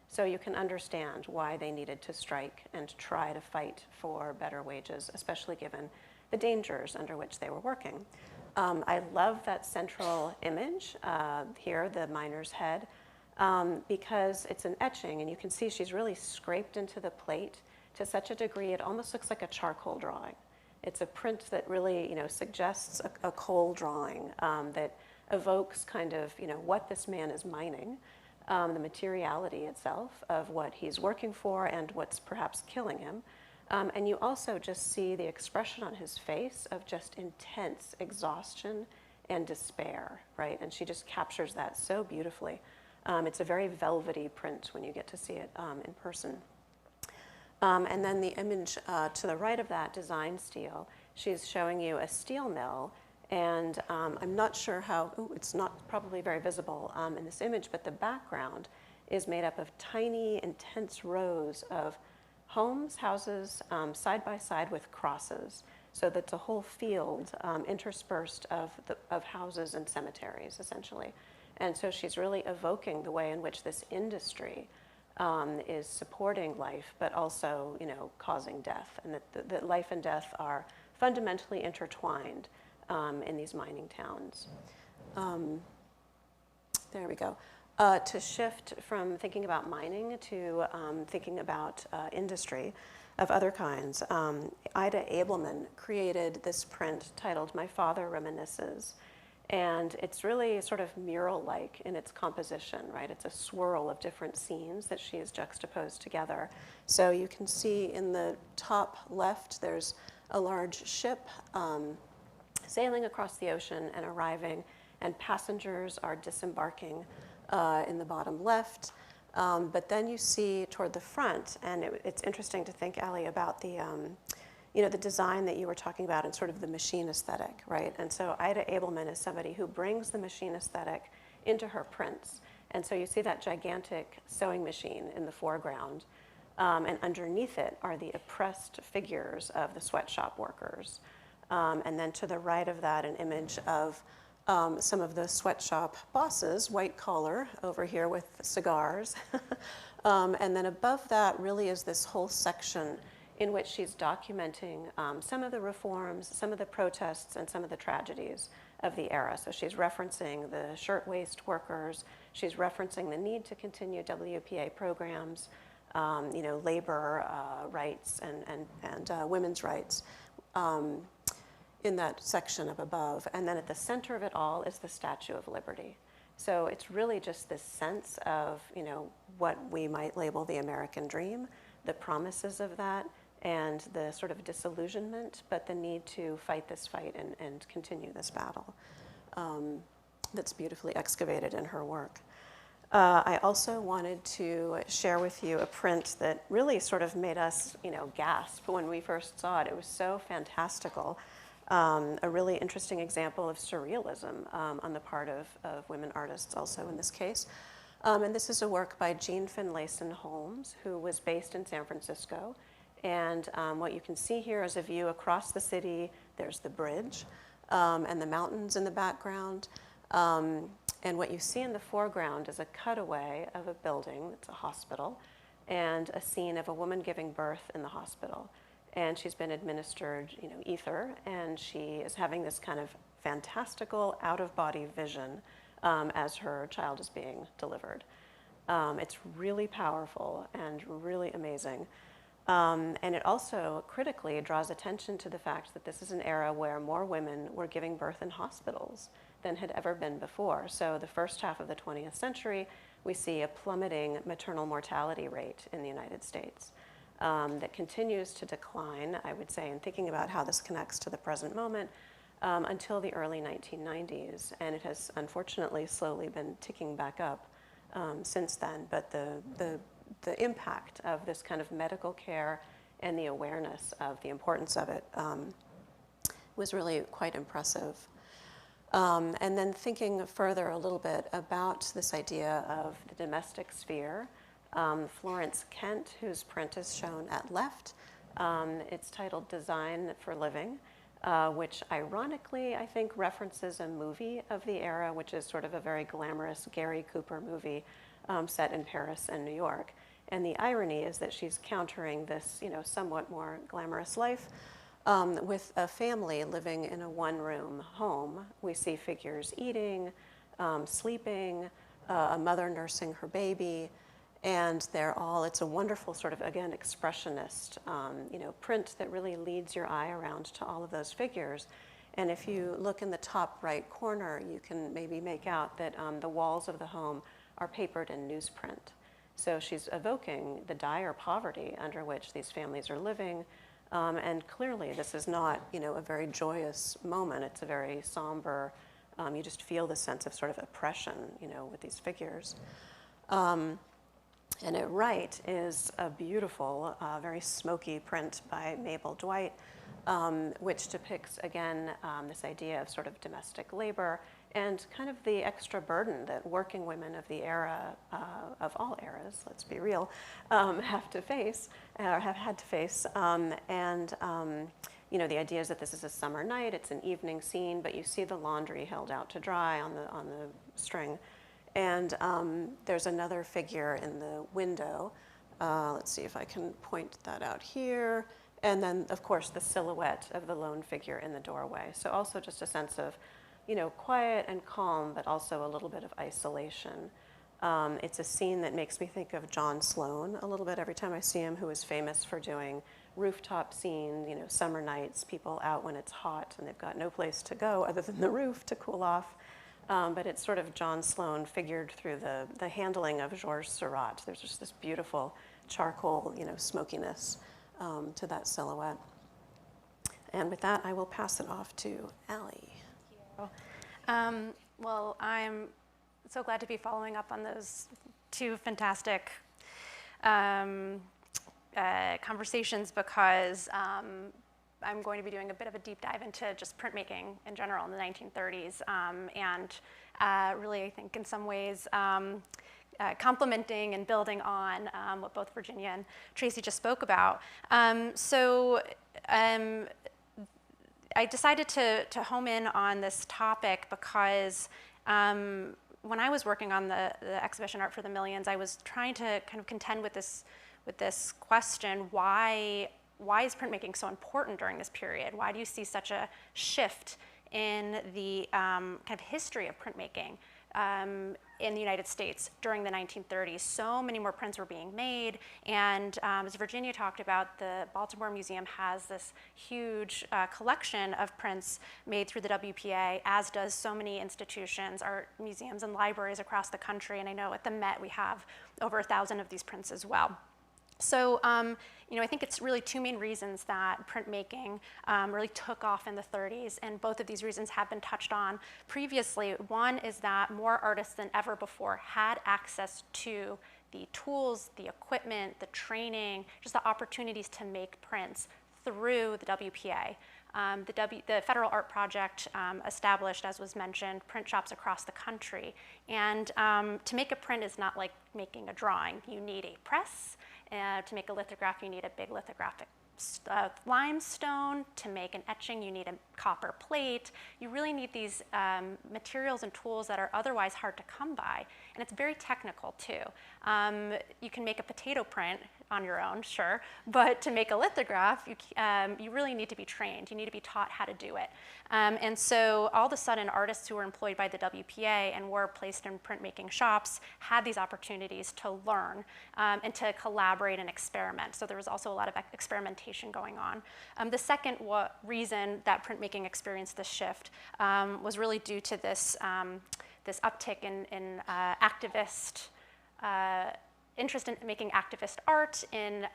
So you can understand why they needed to strike and try to fight for better wages, especially given the dangers under which they were working. I love that central image here, the miner's head, because it's an etching, and you can see she's really scraped into the plate to such a degree it almost looks like a charcoal drawing. It's a print that really, you know, suggests a coal drawing that evokes kind of, you know, what this man is mining, the materiality itself of what he's working for and what's perhaps killing him. And you also just see the expression on his face of just intense exhaustion and despair, right? And she just captures that so beautifully. It's a very velvety print when you get to see it in person. And then the image to the right of that, design steel, she's showing you a steel mill. And I'm not sure how, it's not probably very visible in this image, but the background is made up of tiny, intense rows of homes, houses, side by side with crosses. So that's a whole field interspersed of houses and cemeteries, essentially. And so she's really evoking the way in which this industry is supporting life, but also, you know, causing death, and that life and death are fundamentally intertwined in these mining towns. There we go. To shift from thinking about mining to thinking about industry of other kinds, Ida Abelman created this print titled "My Father Reminisces." And it's really sort of mural-like in its composition, right? It's a swirl of different scenes that she has juxtaposed together. So you can see in the top left, there's a large ship sailing across the ocean and arriving, and passengers are disembarking in the bottom left. But then you see toward the front, and it's interesting to think, Ali, about the you know, the design that you were talking about and sort of the machine aesthetic, right? And so Ida Abelman is somebody who brings the machine aesthetic into her prints. And so you see that gigantic sewing machine in the foreground, and underneath it are the oppressed figures of the sweatshop workers. And then to the right of that, an image of some of the sweatshop bosses, white collar over here with cigars. And then above that really is this whole section in which she's documenting some of the reforms, some of the protests, and some of the tragedies of the era. So she's referencing the shirtwaist workers. She's referencing the need to continue WPA programs, you know, labor rights and women's rights. in that section up above. And then at the center of it all is the Statue of Liberty. So it's really just this sense of, what we might label the American dream, the promises of that, and the sort of disillusionment, but the need to fight this fight and continue this battle. That's beautifully excavated in her work. I also wanted to share with you a print that really sort of made us, gasp when we first saw it. It was so fantastical. A really interesting example of surrealism on the part of women artists also in this case. And this is a work by Jean Finlayson Holmes, who was based in San Francisco. And what you can see here is a view across the city. There's the bridge and the mountains in the background. And what you see in the foreground is a cutaway of a building, it's a hospital, and a scene of a woman giving birth in the hospital. And she's been administered, ether, and she is having this kind of fantastical out-of-body vision as her child is being delivered. It's really powerful and really amazing. And it also critically draws attention to the fact that this is an era where more women were giving birth in hospitals than had ever been before. So the first half of the 20th century, we see a plummeting maternal mortality rate in the United States that continues to decline, I would say, in thinking about how this connects to the present moment, until the early 1990s. And it has unfortunately slowly been ticking back up since then. But the impact of this kind of medical care and the awareness of the importance of it was really quite impressive. And then thinking further a little bit about this idea of the domestic sphere, Florence Kent, whose print is shown at left, it's titled Design for Living, which ironically, I think, references a movie of the era, which is sort of a very glamorous Gary Cooper movie set in Paris and New York. And the irony is that she's countering this, somewhat more glamorous life with a family living in a one-room home. We see figures eating, sleeping, a mother nursing her baby, and it's a wonderful sort of, again, expressionist, print that really leads your eye around to all of those figures. And if you look in the top right corner, you can maybe make out that the walls of the home are papered in newsprint. So she's evoking the dire poverty under which these families are living. And clearly, this is not, a very joyous moment. It's a very somber, you just feel the sense of sort of oppression, with these figures. And at right is a beautiful, very smoky print by Mabel Dwight, which depicts, again, this idea of sort of domestic labor and kind of the extra burden that working women of the era, of all eras, let's be real, have to face, or have had to face. The idea is that this is a summer night, it's an evening scene, but you see the laundry held out to dry on the string. And there's another figure in the window. Let's see if I can point that out here. And then, of course, the silhouette of the lone figure in the doorway. So also just a sense of, quiet and calm, but also a little bit of isolation. It's a scene that makes me think of John Sloan a little bit every time I see him, who is famous for doing rooftop scene, summer nights, people out when it's hot and they've got no place to go other than the roof to cool off. But it's sort of John Sloan figured through the handling of Georges Seurat. There's just this beautiful charcoal, smokiness to that silhouette. And with that, I will pass it off to Allie. Thank you. Well, I'm so glad to be following up on those two fantastic conversations because I'm going to be doing a bit of a deep dive into just printmaking in general in the 1930s, and really, I think, in some ways, complementing and building on what both Virginia and Tracy just spoke about. I decided to home in on this topic because when I was working on the exhibition Art for the Millions, I was trying to kind of contend with this question: why is printmaking so important during this period? Why do you see such a shift in the kind of history of printmaking in the United States during the 1930s. So many more prints were being made, and as Virginia talked about, the Baltimore Museum has this huge collection of prints made through the WPA, as does so many institutions, art museums and libraries across the country, and I know at the Met we have over 1,000 of these prints as well. So, I think it's really two main reasons that printmaking really took off in the 30s, and both of these reasons have been touched on previously. One is that more artists than ever before had access to the tools, the equipment, the training, just the opportunities to make prints through the WPA. The Federal Art Project established, as was mentioned, print shops across the country. And to make a print is not like making a drawing. You need a press. To make a lithograph, you need a big lithographic limestone. To make an etching, you need a copper plate. You really need these materials and tools that are otherwise hard to come by. And it's very technical, too. You can make a potato print on your own, sure, but to make a lithograph, you really need to be trained. You need to be taught how to do it. And so all of a sudden, artists who were employed by the WPA and were placed in printmaking shops had these opportunities to learn and to collaborate and experiment. So there was also a lot of experimentation going on. The second reason that printmaking experienced this shift was really due to this, this uptick in activist interest in making activist art, in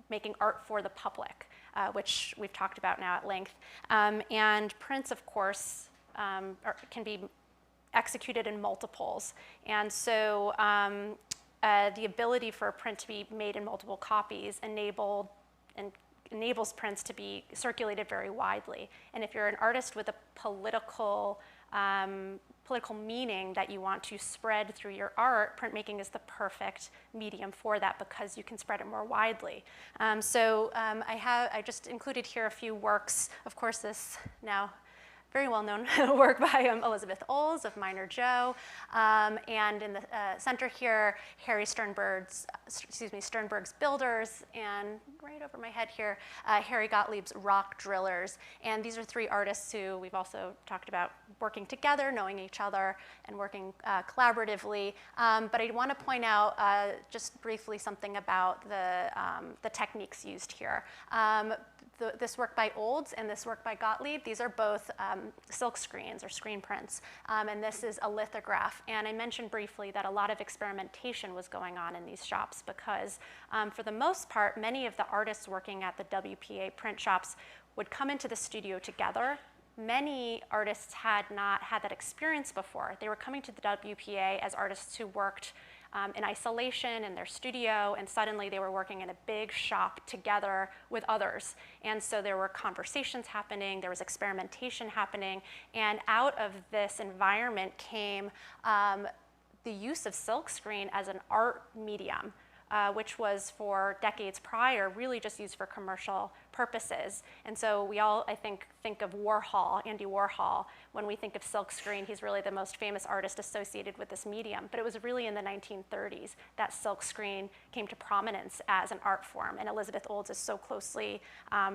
making art for the public, which we've talked about now at length. And prints, of course, can be executed in multiples. And so the ability for a print to be made in multiple copies enables prints to be circulated very widely. And if you're an artist with a political meaning that you want to spread through your art, printmaking is the perfect medium for that because you can spread it more widely. I just included here a few works. Of course, this now very well-known work by Elizabeth Olds of Minor Joe. And in the center here, Sternberg's Builders, and right over my head here, Harry Gottlieb's Rock Drillers. And these are three artists who we've also talked about working together, knowing each other, and working collaboratively. But I want to point out just briefly something about the techniques used here. This work by Olds and this work by Gottlieb, these are both silk screens or screen prints, and this is a lithograph. And I mentioned briefly that a lot of experimentation was going on in these shops because for the most part, many of the artists working at the WPA print shops would come into the studio together. Many artists had not had that experience before. They were coming to the WPA as artists who worked in isolation in their studio, and suddenly they were working in a big shop together with others. And so there were conversations happening, there was experimentation happening, and out of this environment came the use of silkscreen as an art medium, which was for decades prior really just used for commercial purposes. And so we all, I think of Warhol, Andy Warhol. When we think of silkscreen, he's really the most famous artist associated with this medium. But it was really in the 1930s that silkscreen came to prominence as an art form. And Elizabeth Olds is so closely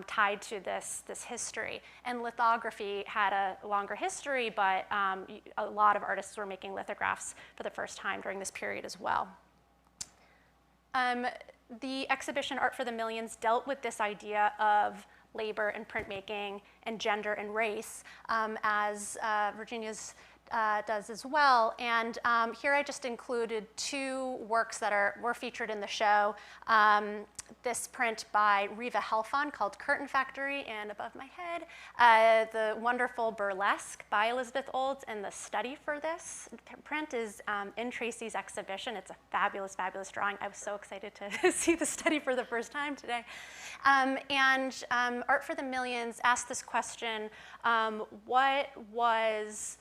tied to this history. And lithography had a longer history, but a lot of artists were making lithographs for the first time during this period as well. The exhibition Art for the Millions dealt with this idea of labor and printmaking and gender and race, as Virginia's does as well. And here I just included two works that were featured in the show. This print by Riva Helfand called Curtain Factory, and above my head, the wonderful Burlesque by Elizabeth Olds, and the study for this print is in Tracy's exhibition. It's a fabulous, fabulous drawing. I was so excited to see the study for the first time today. Art for the Millions asked this question, what was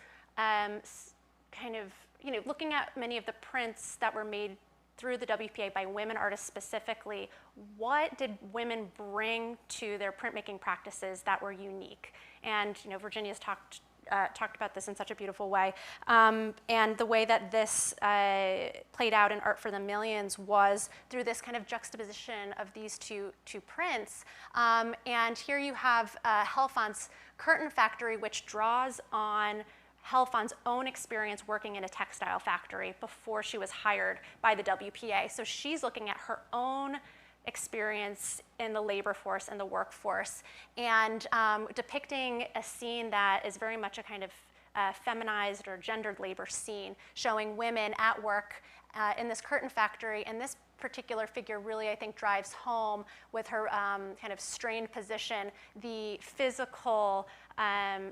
looking at many of the prints that were made through the WPA by women artists specifically, what did women bring to their printmaking practices that were unique? And Virginia's talked about this in such a beautiful way. And the way that this played out in Art for the Millions was through this kind of juxtaposition of these two prints. And here you have Helfand's Curtain Factory, which draws on Helfand's own experience working in a textile factory before she was hired by the WPA. So she's looking at her own experience in the labor force and the workforce, and depicting a scene that is very much a kind of feminized or gendered labor scene, showing women at work in this curtain factory. And this particular figure really, I think, drives home with her kind of strained position, the physical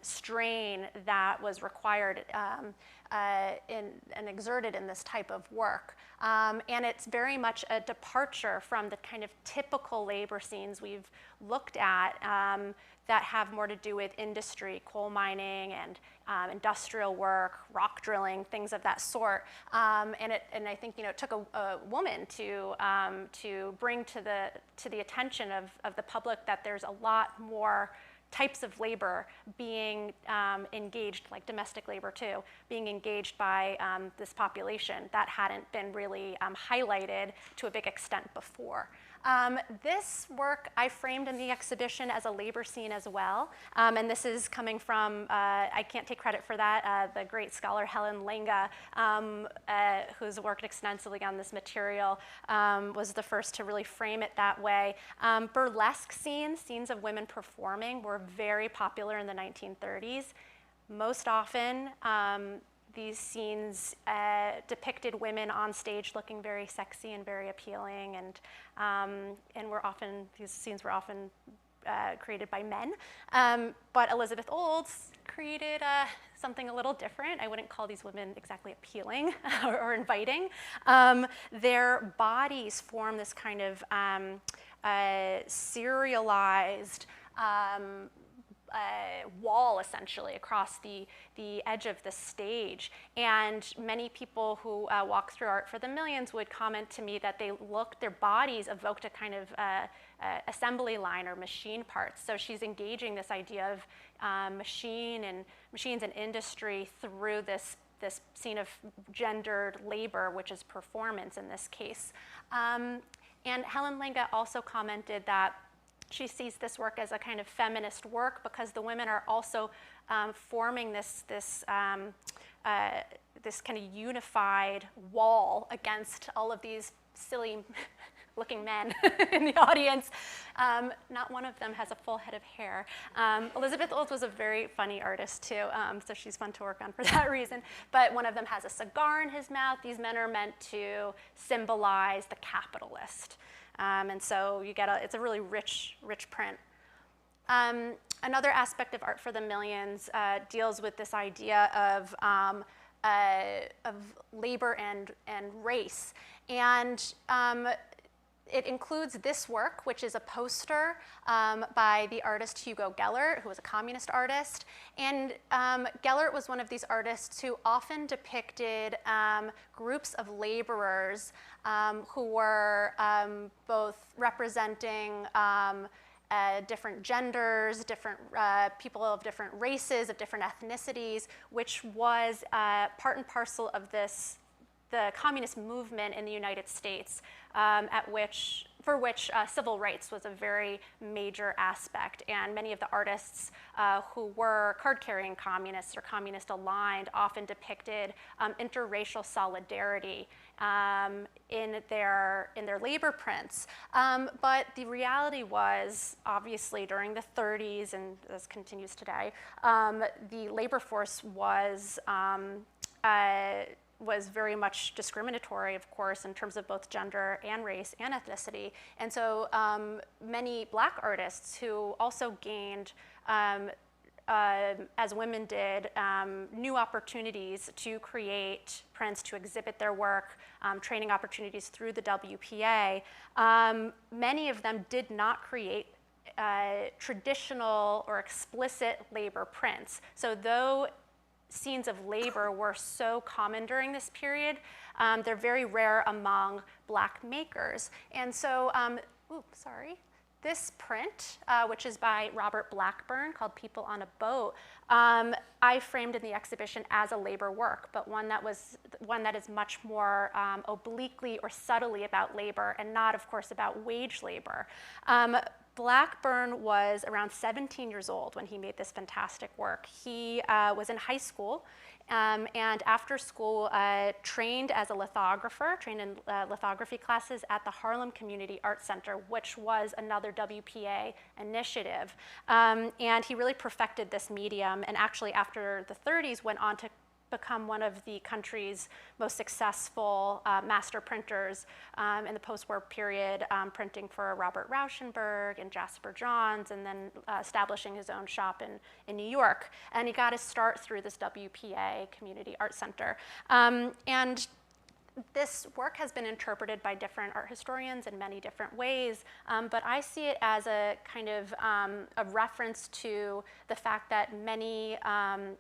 strain that was required and exerted in this type of work. And it's very much a departure from the kind of typical labor scenes we've looked at that have more to do with industry, coal mining and industrial work, rock drilling, things of that sort. And I think, it took a woman to bring to the attention of the public that there's a lot more types of labor being engaged, like domestic labor too, being engaged by this population that hadn't been really highlighted to a big extent before. This work I framed in the exhibition as a labor scene as well, and this is coming from, I can't take credit for that, the great scholar Helen Lenga, who's worked extensively on this material, was the first to really frame it that way. Burlesque scenes of women performing were very popular in the 1930s. Most often, these scenes depicted women on stage looking very sexy and very appealing, and these scenes were often created by men. But Elizabeth Olds created something a little different. I wouldn't call these women exactly appealing or inviting. Their bodies form this kind of serialized wall, essentially, across the edge of the stage. And many people who walk through Art for the Millions would comment to me that their bodies evoked a kind of assembly line or machine parts. So she's engaging this idea of machines and industry through this scene of gendered labor, which is performance in this case. And Helen Lenga also commented that she sees this work as a kind of feminist work because the women are also forming this kind of unified wall against all of these silly looking men in the audience. Not one of them has a full head of hair. Elizabeth Olds was a very funny artist too, so she's fun to work on for that reason. But one of them has a cigar in his mouth. These men are meant to symbolize the capitalist. And so it's a really rich print. Another aspect of Art for the Millions deals with this idea of labor and race. And it includes this work, which is a poster by the artist Hugo Gellert, who was a communist artist. And Gellert was one of these artists who often depicted groups of laborers who were both representing different genders, different people of different races, of different ethnicities, which was part and parcel of the communist movement in the United States, for which civil rights was a very major aspect. And many of the artists who were card-carrying communists or communist-aligned often depicted interracial solidarity in their labor prints. But the reality was, obviously, during the 30s, and this continues today, the labor force was very much discriminatory, of course, in terms of both gender and race and ethnicity. And so many Black artists who also gained, as women did, new opportunities to create prints, to exhibit their work, training opportunities through the WPA, many of them did not create traditional or explicit labor prints. So though scenes of labor were so common during this period, they're very rare among Black makers. And so, this print, which is by Robert Blackburn, called People on a Boat, I framed in the exhibition as a labor work, but one that is much more Blackburn was around 17 years old when he made this fantastic work. He was in high school, and after school trained as a lithographer, trained in lithography classes at the Harlem Community Art Center, which was another WPA initiative. And he really perfected this medium, and actually after the 30s went on to become one of the country's most successful master printers in the post-war period, printing for Robert Rauschenberg and Jasper Johns, and then establishing his own shop in New York. And he got his start through this WPA Community Art Center. And this work has been interpreted by different art historians in many different ways, but I see it as a kind of a reference to the fact that many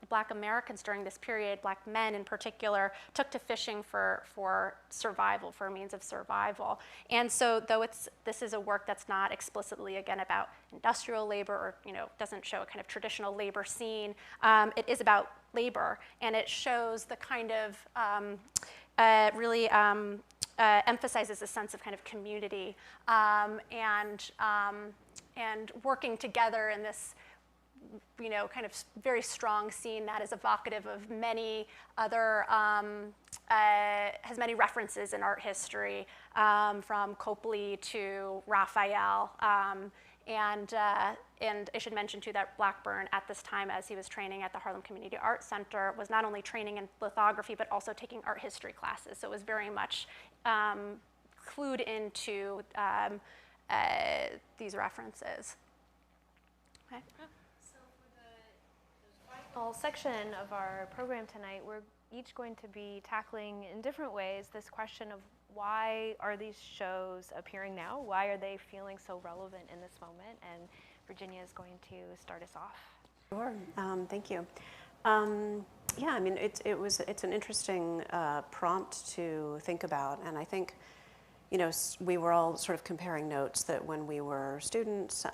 Black Americans during this period, Black men in particular, took to fishing for survival, for a means of survival. And so though this is a work that's not explicitly, again, about industrial labor or doesn't show a kind of traditional labor scene, it is about labor, and it shows the kind of really emphasizes a sense of kind of community and working together in this, kind of very strong scene that is evocative of many other, has many references in art history, from Copley to Raphael. And I should mention, too, that Blackburn, at this time, as he was training at the Harlem Community Art Center, was not only training in lithography, but also taking art history classes. So it was very much clued into these references. Okay. So for the final section of our program tonight, we're each going to be tackling in different ways this question of why are these shows appearing now? Why are they feeling so relevant in this moment? And Virginia is going to start us off. Sure. Thank you. Yeah, I mean, it's an interesting prompt to think about, and I think, we were all sort of comparing notes that when we were students,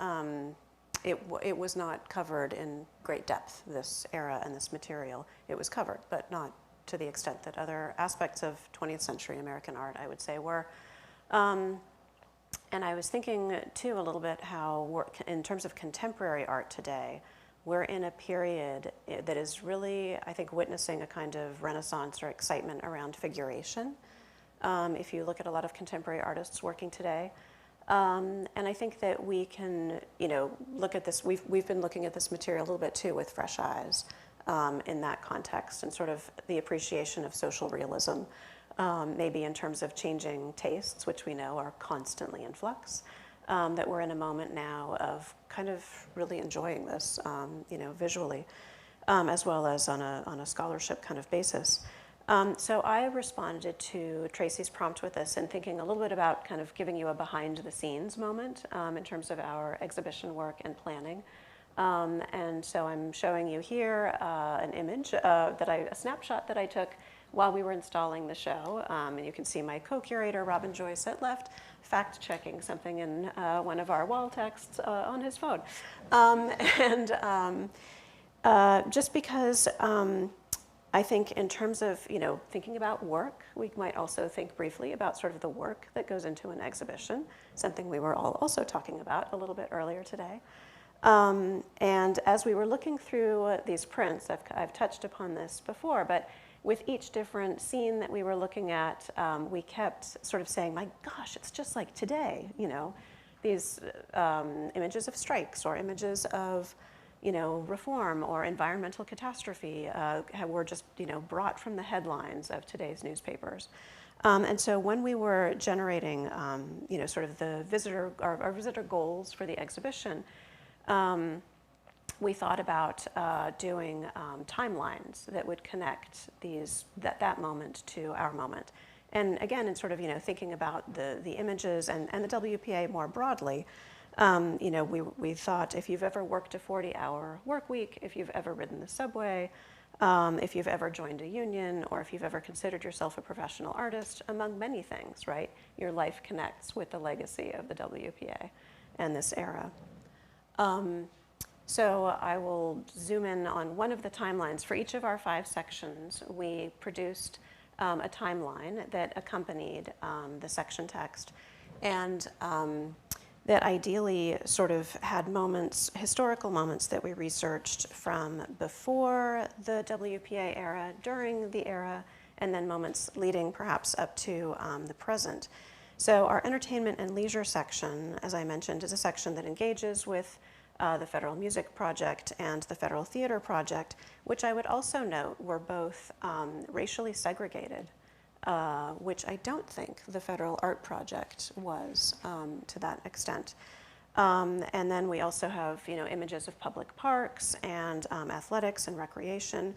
it was not covered in great depth, this era and this material. It was covered, but not to the extent that other aspects of 20th century American art, I would say, were. And I was thinking, too, a little bit how, in terms of contemporary art today, we're in a period that is really, I think, witnessing a kind of renaissance or excitement around figuration. If you look at a lot of contemporary artists working today. And I think that we can, look at this, we've been looking at this material a little bit, too, with fresh eyes. In that context, and sort of the appreciation of social realism, maybe in terms of changing tastes, which we know are constantly in flux, that we're in a moment now of kind of really enjoying this, visually, as well as on a scholarship kind of basis. So I responded to Tracy's prompt with this and thinking a little bit about kind of giving you a behind the scenes moment in terms of our exhibition work and planning. And so I'm showing you here an image, a snapshot that I took while we were installing the show. And you can see my co-curator, Robin Joyce, at left, fact-checking something in one of our wall texts on his phone. Just because I think in terms of, thinking about work, we might also think briefly about sort of the work that goes into an exhibition, something we were all also talking about a little bit earlier today. And as we were looking through these prints, I've touched upon this before, but with each different scene that we were looking at, we kept sort of saying, my gosh, it's just like today, these images of strikes or images of, reform or environmental catastrophe were just, brought from the headlines of today's newspapers. And so when we were generating, sort of the our visitor goals for the exhibition, we thought about doing timelines that would connect that moment to our moment. And again, in sort of, thinking about the images and the WPA more broadly, we thought if you've ever worked a 40-hour work week, if you've ever ridden the subway, if you've ever joined a union, or if you've ever considered yourself a professional artist, among many things, right? Your life connects with the legacy of the WPA and this era. So I will zoom in on one of the timelines. For each of our 5 sections, we produced a timeline that accompanied the section text. And that ideally sort of had moments, historical moments that we researched from before the WPA era, during the era, and then moments leading perhaps up to the present. So our entertainment and leisure section, as I mentioned, is a section that engages with the Federal Music Project and the Federal Theater Project, which I would also note were both racially segregated, which I don't think the Federal Art Project was to that extent. And then we also have, images of public parks and athletics and recreation.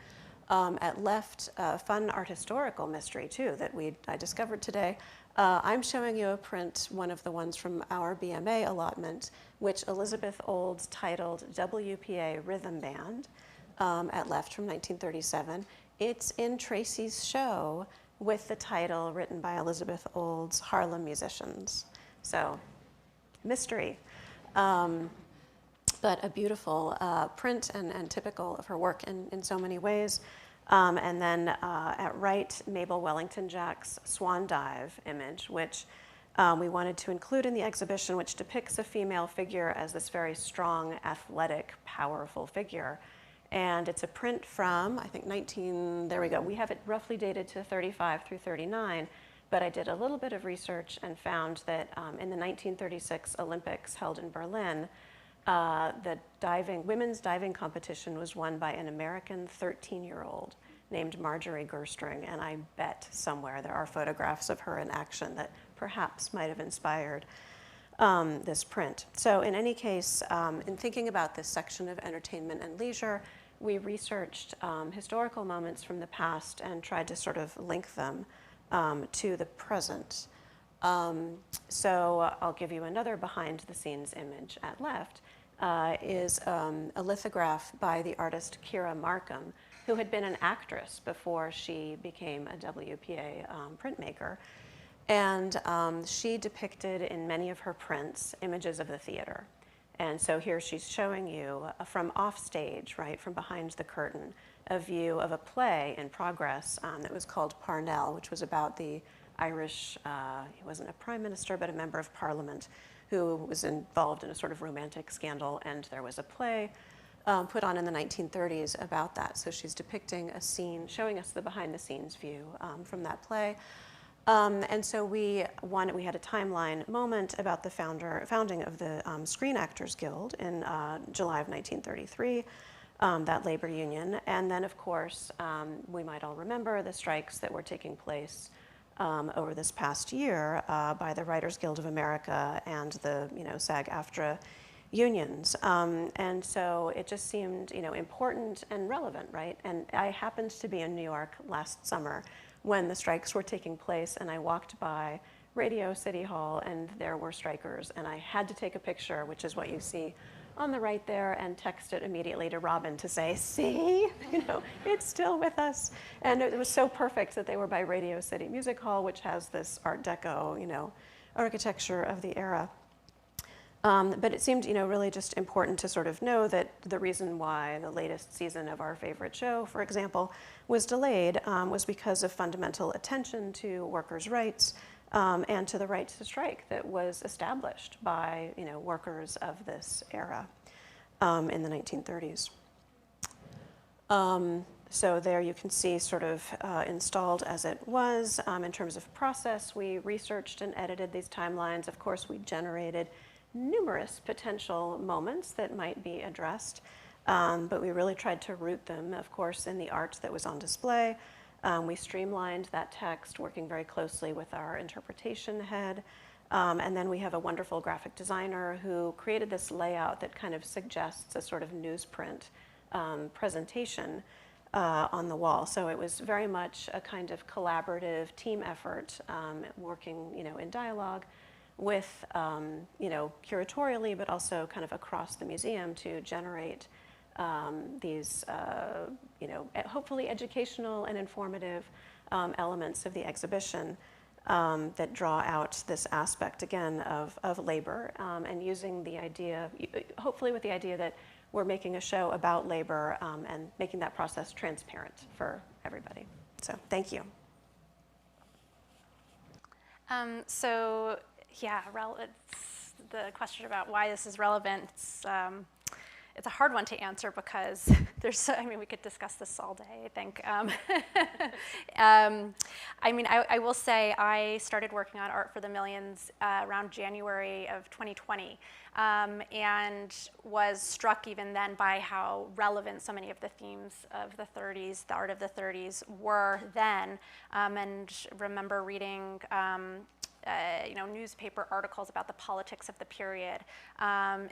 At left, fun art historical mystery too that I discovered today. I'm showing you a print, one of the ones from our BMA allotment, which Elizabeth Olds titled WPA Rhythm Band, at left from 1937. It's in Tracy's show with the title written by Elizabeth Olds, Harlem Musicians. So, mystery. But a beautiful print and typical of her work in so many ways. And then at right, Mabel Wellington Jack's Swan Dive image, which we wanted to include in the exhibition, which depicts a female figure as this very strong, athletic, powerful figure. And it's a print from, I think, there we go. We have it roughly dated to 35 through 39, but I did a little bit of research and found that in the 1936 Olympics held in Berlin, the women's diving competition was won by an American 13-year-old named Marjorie Gerstring, and I bet somewhere there are photographs of her in action that perhaps might have inspired this print. So in any case, in thinking about this section of entertainment and leisure, we researched historical moments from the past and tried to sort of link them to the present. So I'll give you another behind-the-scenes image at left, is a lithograph by the artist Kira Markham, who had been an actress before she became a WPA printmaker. And she depicted in many of her prints images of the theater. And so here she's showing you from off stage, right, from behind the curtain, a view of a play in progress that was called Parnell, which was about the Irish, he wasn't a prime minister, but a member of parliament who was involved in a sort of romantic scandal, and there was a play put on in the 1930s about that. So she's depicting a scene, showing us the behind-the-scenes view from that play. And so we had a timeline moment about the founding of the Screen Actors Guild in July of 1933, that labor union. And then, of course, we might all remember the strikes that were taking place over this past year by the Writers Guild of America and the SAG-AFTRA unions. And so it just seemed important and relevant, right? And I happened to be in New York last summer when the strikes were taking place, and I walked by Radio City Hall and there were strikers, and I had to take a picture, which is what you see on the right there, and text it immediately to Robin to say, see, it's still with us. And it was so perfect that they were by Radio City Music Hall, which has this Art Deco, architecture of the era. But it seemed, really just important to sort of know that the reason why the latest season of our favorite show, for example, was delayed was because of fundamental attention to workers' rights and to the right to strike that was established by, workers of this era in the 1930s. So there you can see sort of installed as it was. In terms of process, we researched and edited these timelines. Of course, we generated numerous potential moments that might be addressed, but we really tried to root them, of course, in the art that was on display. We streamlined that text, working very closely with our interpretation head. And then we have a wonderful graphic designer who created this layout that kind of suggests a sort of newsprint presentation on the wall. So it was very much a kind of collaborative team effort, working, in dialogue with, curatorially, but also kind of across the museum to generate these, hopefully educational and informative elements of the exhibition that draw out this aspect, again, of labor and using the idea, hopefully with the idea that we're making a show about labor and making that process transparent for everybody. So thank you. the question about why this is relevant, it's a hard one to answer because I mean, we could discuss this all day, I think. I mean, I will say I started working on Art for the Millions around January of 2020, and was struck even then by how relevant so many of the themes of the 30s, the art of the 30s, were then, and remember reading newspaper articles about the politics of the period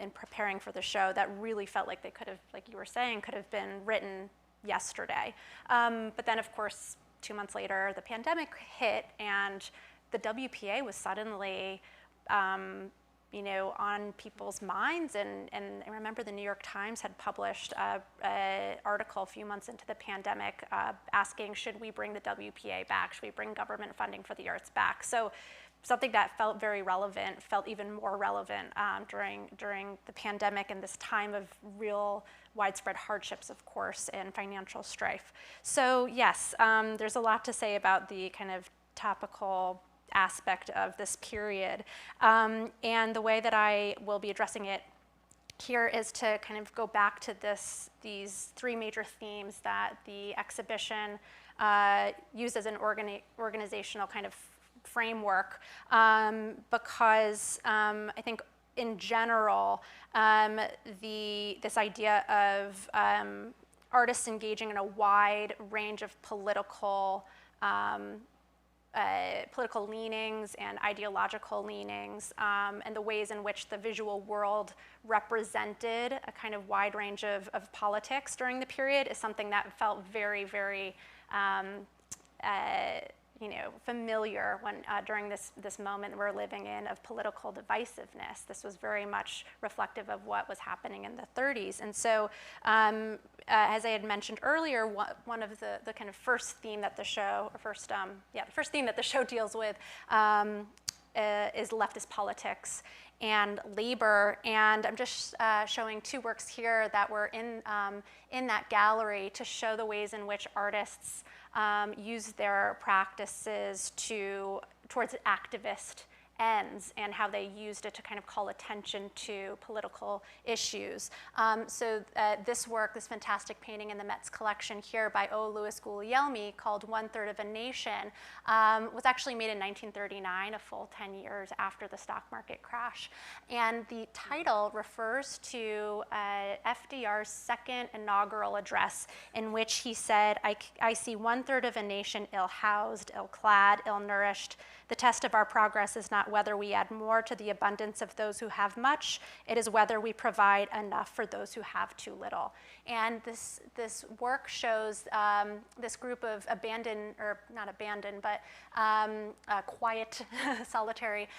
in preparing for the show that really felt like they could have, like you were saying, could have been written yesterday. But then, of course, 2 months later, the pandemic hit, and the WPA was suddenly, on people's minds. And I remember the New York Times had published an article a few months into the pandemic asking, should we bring the WPA back? Should we bring government funding for the arts back? So something that felt very relevant felt even more relevant during the pandemic and this time of real widespread hardships, of course, and financial strife. So yes, there's a lot to say about the kind of topical aspect of this period. And the way that I will be addressing it here is to kind of go back to these three major themes that the exhibition used as an organizational kind of framework, because I think in general, this idea of artists engaging in a wide range of political leanings and ideological leanings, and the ways in which the visual world represented a kind of wide range of politics during the period is something that felt very, very familiar when during this moment we're living in of political divisiveness. This was very much reflective of what was happening in the 30s. And so, as I had mentioned earlier, one of the kind of first theme that the show, the first theme that the show deals with is leftist politics and labor. And I'm just showing two works here that were in that gallery to show the ways in which artists use their practices towards activist ends and how they used it to kind of call attention to political issues. So this work, this fantastic painting in the Met's collection here by O. Louis Guglielmi called 1/3 of a Nation, was actually made in 1939, a full 10 years after the stock market crash. And the title refers to FDR's second inaugural address, in which he said, I see 1/3 of a nation ill-housed, ill-clad, ill-nourished. The test of our progress is not whether we add more to the abundance of those who have much, it is whether we provide enough for those who have too little. And this work shows this group of abandoned, or not abandoned, but quiet, solitary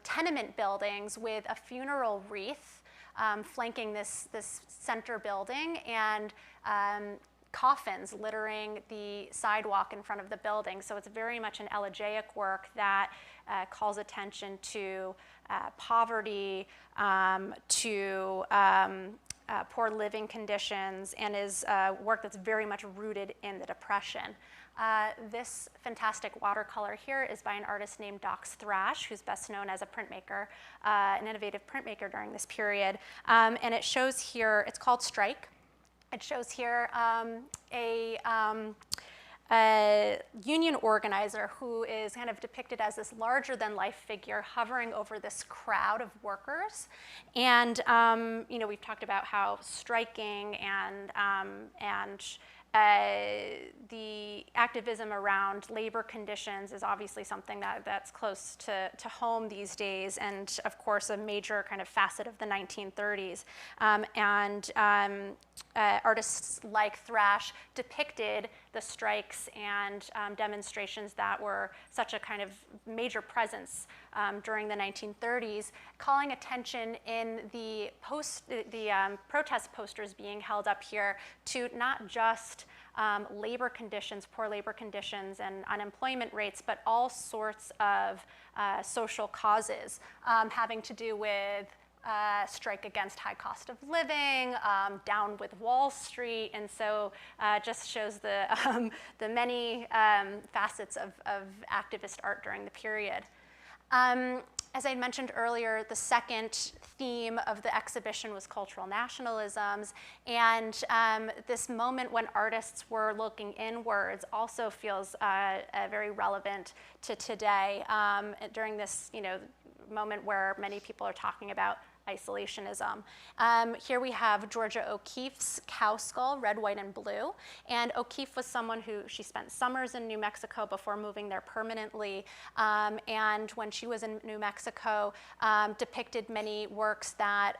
tenement buildings with a funeral wreath flanking this center building, and coffins littering the sidewalk in front of the building. So it's very much an elegiac work that calls attention to poverty, to poor living conditions, and is work that's very much rooted in the Depression. This fantastic watercolor here is by an artist named Dox Thrash, who's best known as a printmaker, an innovative printmaker during this period. And it shows here, it's called Strike. It shows here a union organizer who is kind of depicted as this larger-than-life figure hovering over this crowd of workers. And we've talked about how striking and the activism around labor conditions is obviously something that's close to home these days, and of course a major kind of facet of the 1930s. Artists like Thrash depicted the strikes and demonstrations that were such a kind of major presence during the 1930s, calling attention in the protest posters being held up here to not just labor conditions, poor labor conditions and unemployment rates, but all sorts of social causes having to do with strike against high cost of living, down with Wall Street, and so just shows the many facets of activist art during the period. As I mentioned earlier, the second theme of the exhibition was cultural nationalisms, and this moment when artists were looking inwards also feels very relevant to today during this moment where many people are talking about isolationism. Here we have Georgia O'Keeffe's cow skull, red, white, and blue. And O'Keeffe was someone she spent summers in New Mexico before moving there permanently. And when she was in New Mexico, depicted many works that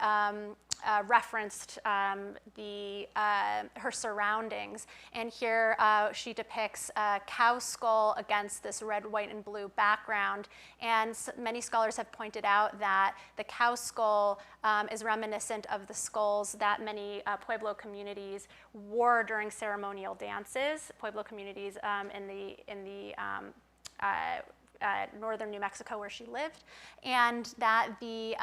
referenced her surroundings. And here she depicts a cow skull against this red, white, and blue background. And many scholars have pointed out that the cow skull is reminiscent of the skulls that many Pueblo communities wore during ceremonial dances. Pueblo communities in the northern New Mexico where she lived, and that the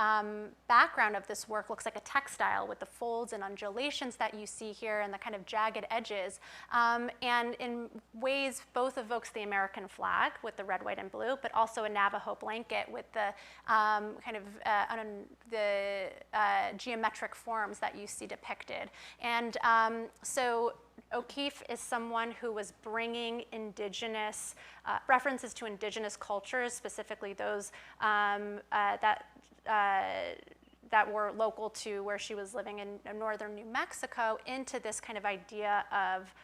background of this work looks like a textile with the folds and undulations that you see here and the kind of jagged edges, and in ways both evokes the American flag with the red, white, and blue, but also a Navajo blanket with the the geometric forms that you see depicted. And so O'Keeffe is someone who was bringing references to indigenous cultures, specifically those that were local to where she was living in northern New Mexico, into this kind of idea of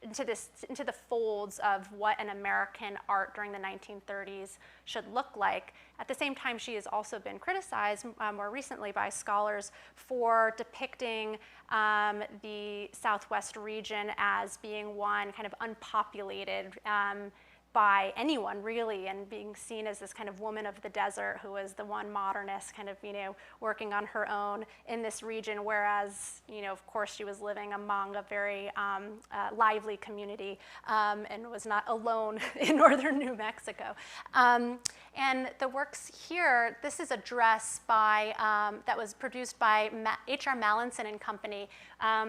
into the folds of what an American art during the 1930s should look like. At the same time, she has also been criticized more recently by scholars for depicting the Southwest region as being one kind of unpopulated by anyone really, and being seen as this kind of woman of the desert who was the one modernist kind of, working on her own in this region, whereas, of course she was living among a very lively community and was not alone in northern New Mexico. And the works here, this is a dress that was produced by H.R. Mallinson and Company,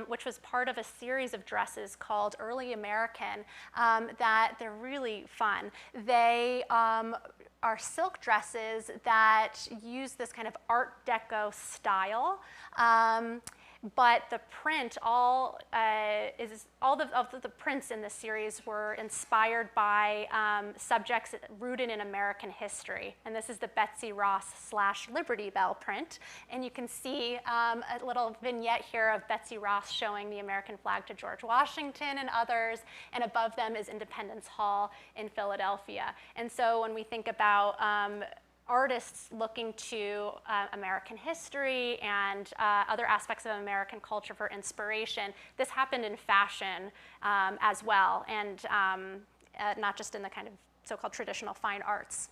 which was part of a series of dresses called Early American, that they're really fun. They are silk dresses that use this kind of Art Deco style. But the print, all of the prints in this series were inspired by subjects rooted in American history. And this is the Betsy Ross / Liberty Bell print. And you can see a little vignette here of Betsy Ross showing the American flag to George Washington and others. And above them is Independence Hall in Philadelphia. And so when we think about artists looking to American history and other aspects of American culture for inspiration, this happened in fashion as well, and not just in the kind of so-called traditional fine arts.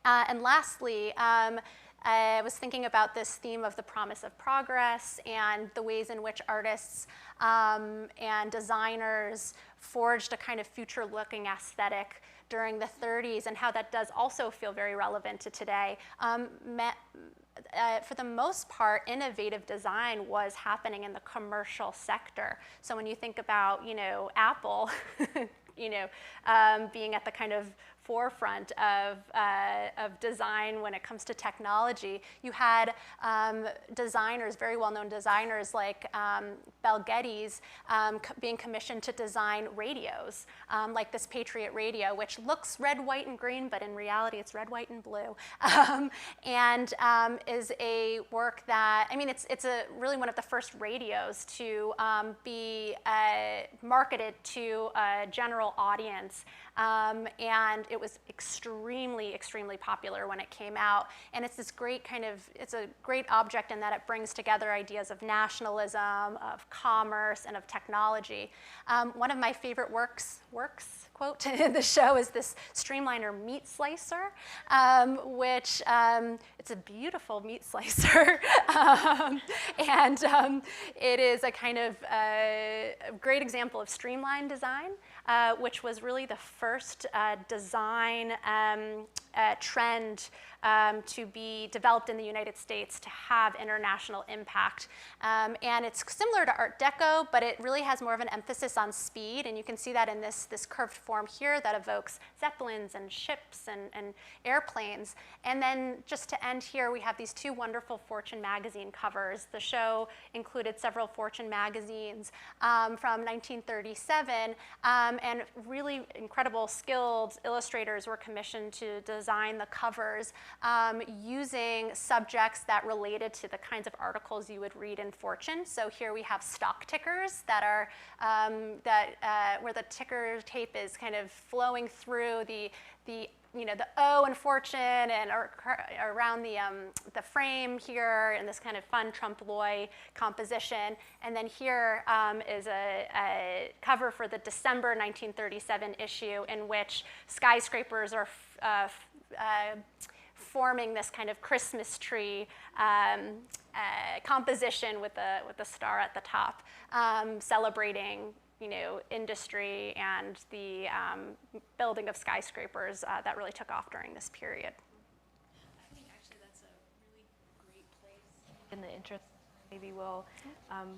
And lastly, I was thinking about this theme of the promise of progress and the ways in which artists and designers forged a kind of future-looking aesthetic during the 30s, and how that does also feel very relevant to today. For the most part, innovative design was happening in the commercial sector. So when you think about, Apple, being at the kind of forefront of design when it comes to technology, you had designers, very well-known designers like Getty's, being commissioned to design radios, like this Patriot radio, which looks red, white, and green, but in reality it's red, white, and blue, and is a work that, it's really one of the first radios to be marketed to a general audience, and it was extremely, extremely popular when it came out. And it's this great it's a great object in that it brings together ideas of nationalism, of commerce, and of technology. One of my favorite works, quote, in the show is this Streamliner meat slicer, which it's a beautiful meat slicer. And it is a kind of great example of streamline design, which was really the first design trend to be developed in the United States to have international impact. And it's similar to Art Deco, but it really has more of an emphasis on speed, and you can see that in this curved form here that evokes zeppelins and ships and airplanes. And then just to end here, we have these two wonderful Fortune magazine covers. The show included several Fortune magazines from 1937, and really incredible skilled illustrators were commissioned to design the covers using subjects that related to the kinds of articles you would read in Fortune. So here we have stock tickers that are where the ticker tape is kind of flowing through the O in Fortune and around the frame here in this kind of fun trompe-l'oeil composition. And then here is a cover for the December 1937 issue in which skyscrapers are forming this kind of Christmas tree composition with the star at the top, celebrating industry and the building of skyscrapers that really took off during this period. I think actually that's a really great place. In the interest, maybe we'll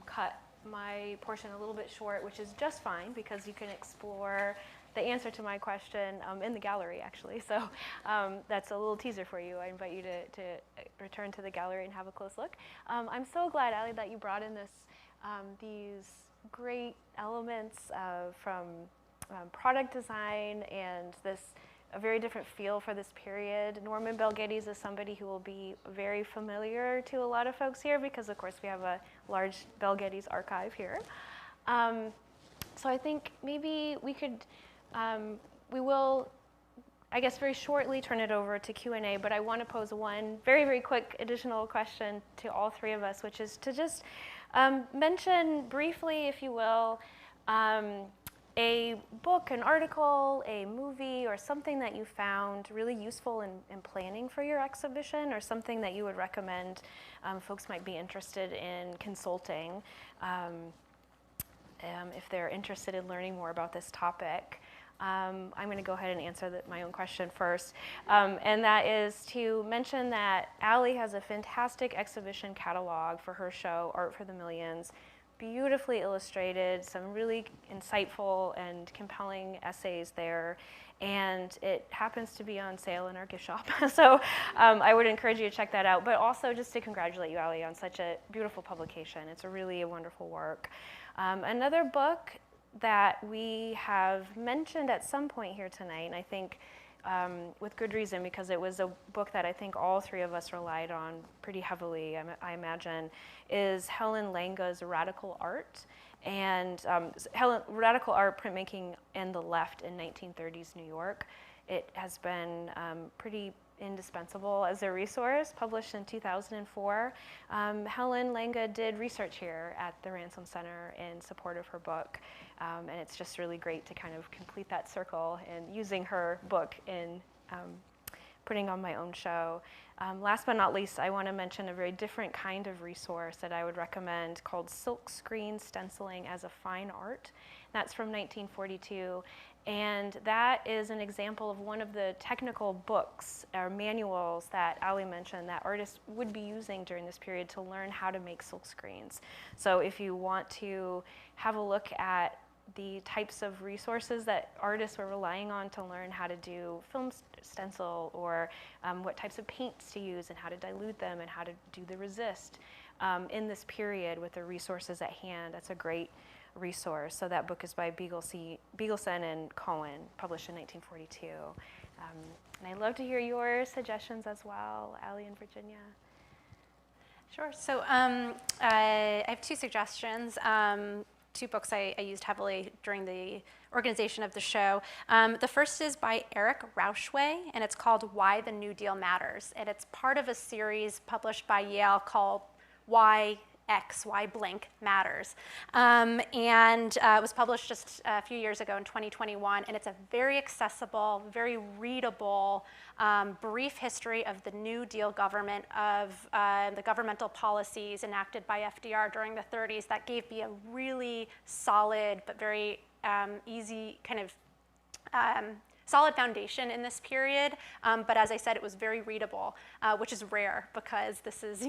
cut my portion a little bit short, which is just fine because you can explore the answer to my question in the gallery, actually. So that's a little teaser for you. I invite you to return to the gallery and have a close look. I'm so glad, Ali, that you brought in these great elements from product design and a very different feel for this period. Norman Bell Geddes is somebody who will be very familiar to a lot of folks here because, of course, we have a large Bell Geddes archive here. So I think maybe we will, I guess, very shortly turn it over to Q&A, but I want to pose one very, very quick additional question to all three of us, which is to just mention briefly, if you will, a book, an article, a movie, or something that you found really useful in planning for your exhibition, or something that you would recommend folks might be interested in consulting if they're interested in learning more about this topic. I'm going to go ahead and answer my own question first, and that is to mention that Ali has a fantastic exhibition catalog for her show, Art for the Millions, beautifully illustrated, some really insightful and compelling essays there, and it happens to be on sale in our gift shop. So I would encourage you to check that out, but also just to congratulate you, Ali, on such a beautiful publication. It's really a wonderful work. Another book that we have mentioned at some point here tonight, and I think with good reason, because it was a book that I think all three of us relied on pretty heavily, I imagine, is Helen Lange's Radical Art. And Radical Art, Printmaking and the Left in 1930s New York. It has been pretty indispensable as a resource, published in 2004. Helen Lange did research here at the Ransom Center in support of her book, and it's just really great to kind of complete that circle and using her book in putting on my own show. Last but not least, I want to mention a very different kind of resource that I would recommend called Silkscreen Stenciling as a Fine Art. That's from 1942. And that is an example of one of the technical books or manuals that Ali mentioned that artists would be using during this period to learn how to make silk screens. So if you want to have a look at the types of resources that artists were relying on to learn how to do film stencil, or what types of paints to use and how to dilute them and how to do the resist in this period with the resources at hand, that's a great resource. So that book is by Beagleson and Cohen, published in 1942. And I'd love to hear your suggestions as well, Ali and Virginia. Sure. So I have two suggestions. Two books I used heavily during the organization of the show. The first is by Eric Rauschway, and it's called Why the New Deal Matters. And it's part of a series published by Yale called Why Blank Matters. It was published just a few years ago in 2021, and it's a very accessible, very readable, brief history of the New Deal government, of the governmental policies enacted by FDR during the 30s that gave me a really solid but very easy kind of solid foundation in this period, but as I said, it was very readable, which is rare because this is,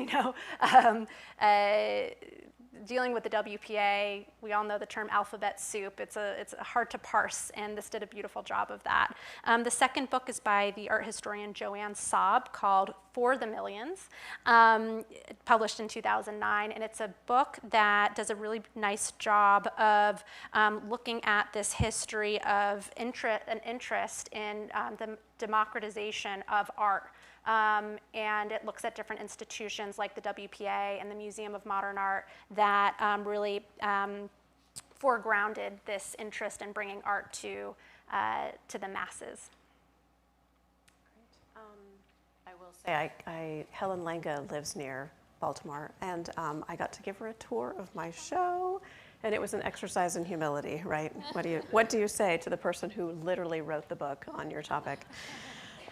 dealing with the WPA, we all know the term alphabet soup. It's hard to parse, and this did a beautiful job of that. The second book is by the art historian Joanne Saab called For the Millions, published in 2009, and it's a book that does a really nice job of looking at this history of interest in the democratization of art. And it looks at different institutions like the WPA and the Museum of Modern Art that really foregrounded this interest in bringing art to the masses. I will say, Helen Lenga lives near Baltimore, and I got to give her a tour of my show, and it was an exercise in humility, right? What do you say to the person who literally wrote the book on your topic?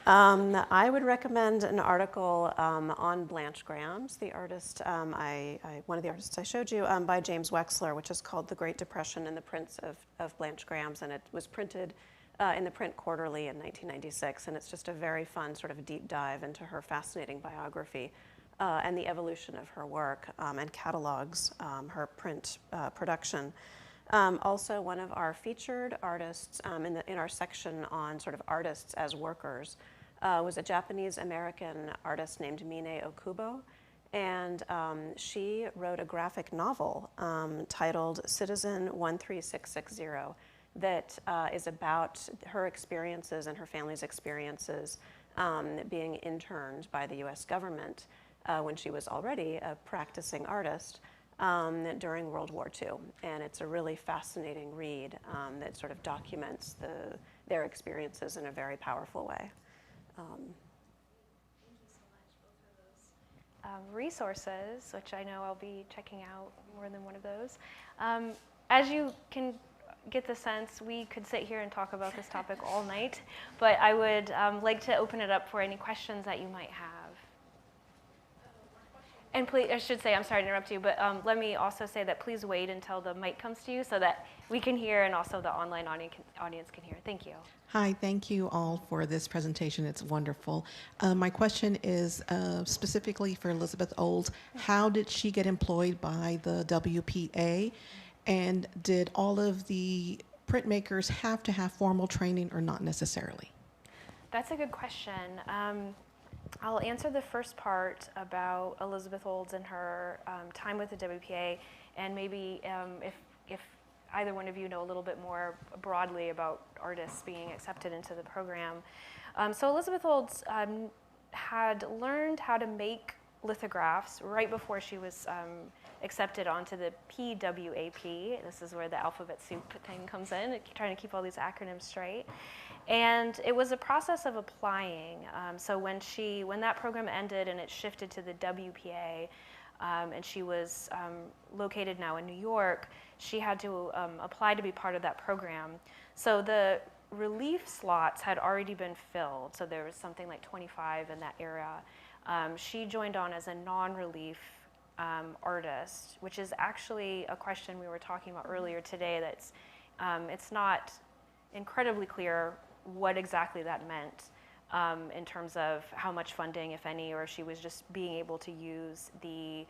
I would recommend an article on Blanche Graham's, the artist, one of the artists I showed you, by James Wexler, which is called The Great Depression and the Prints of Blanche Graham's, and it was printed in the Print Quarterly in 1996, and it's just a very fun sort of deep dive into her fascinating biography and the evolution of her work and catalogs her print production. Also, one of our featured artists in our section on sort of artists as workers was a Japanese-American artist named Mine Okubo, and she wrote a graphic novel titled Citizen 13660 that is about her experiences and her family's experiences being interned by the US government when she was already a practicing artist during World War II. And it's a really fascinating read that sort of documents their experiences in a very powerful way. Thank you so much, both of those resources, which I know I'll be checking out more than one of those. As you can get the sense, we could sit here and talk about this topic all night, but I would like to open it up for any questions that you might have. And please, I should say, I'm sorry to interrupt you, but let me also say that please wait until the mic comes to you so that we can hear and also the online audience can hear. Thank you. Hi, thank you all for this presentation. It's wonderful. My question is specifically for Elizabeth Olds. How did she get employed by the WPA? And did all of the printmakers have to have formal training or not necessarily? That's a good question. I'll answer the first part about Elizabeth Olds and her time with the WPA, and maybe if either one of you know a little bit more broadly about artists being accepted into the program. So Elizabeth Olds had learned how to make lithographs right before she was accepted onto the PWAP. This is where the alphabet soup thing comes in, trying to keep all these acronyms straight. And it was a process of applying. So when that program ended and it shifted to the WPA, and she was located now in New York, she had to apply to be part of that program. So the relief slots had already been filled. So there was something like 25 in that era. She joined on as a non-relief artist, which is actually a question we were talking about earlier today. That's it's not incredibly clear what exactly that meant in terms of how much funding, if any, or she was just being able to use the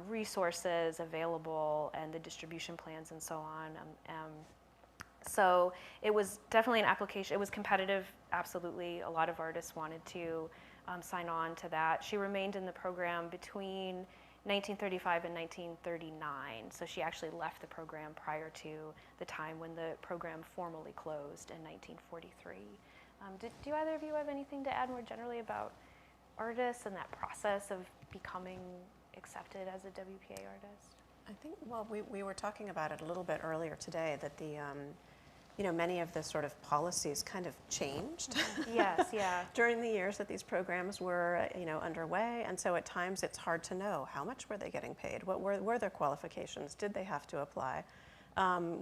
resources available and the distribution plans and so on. So it was definitely an application. It was competitive, absolutely. A lot of artists wanted to sign on to that. She remained in the program between 1935 and 1939. So she actually left the program prior to the time when the program formally closed in 1943. Do either of you have anything to add more generally about artists and that process of becoming accepted as a WPA artist? I think, well, we were talking about it a little bit earlier today, that the many of the sort of policies kind of changed. Yes, yeah. During the years that these programs were, underway, and so at times it's hard to know how much were they getting paid, what were their qualifications, did they have to apply?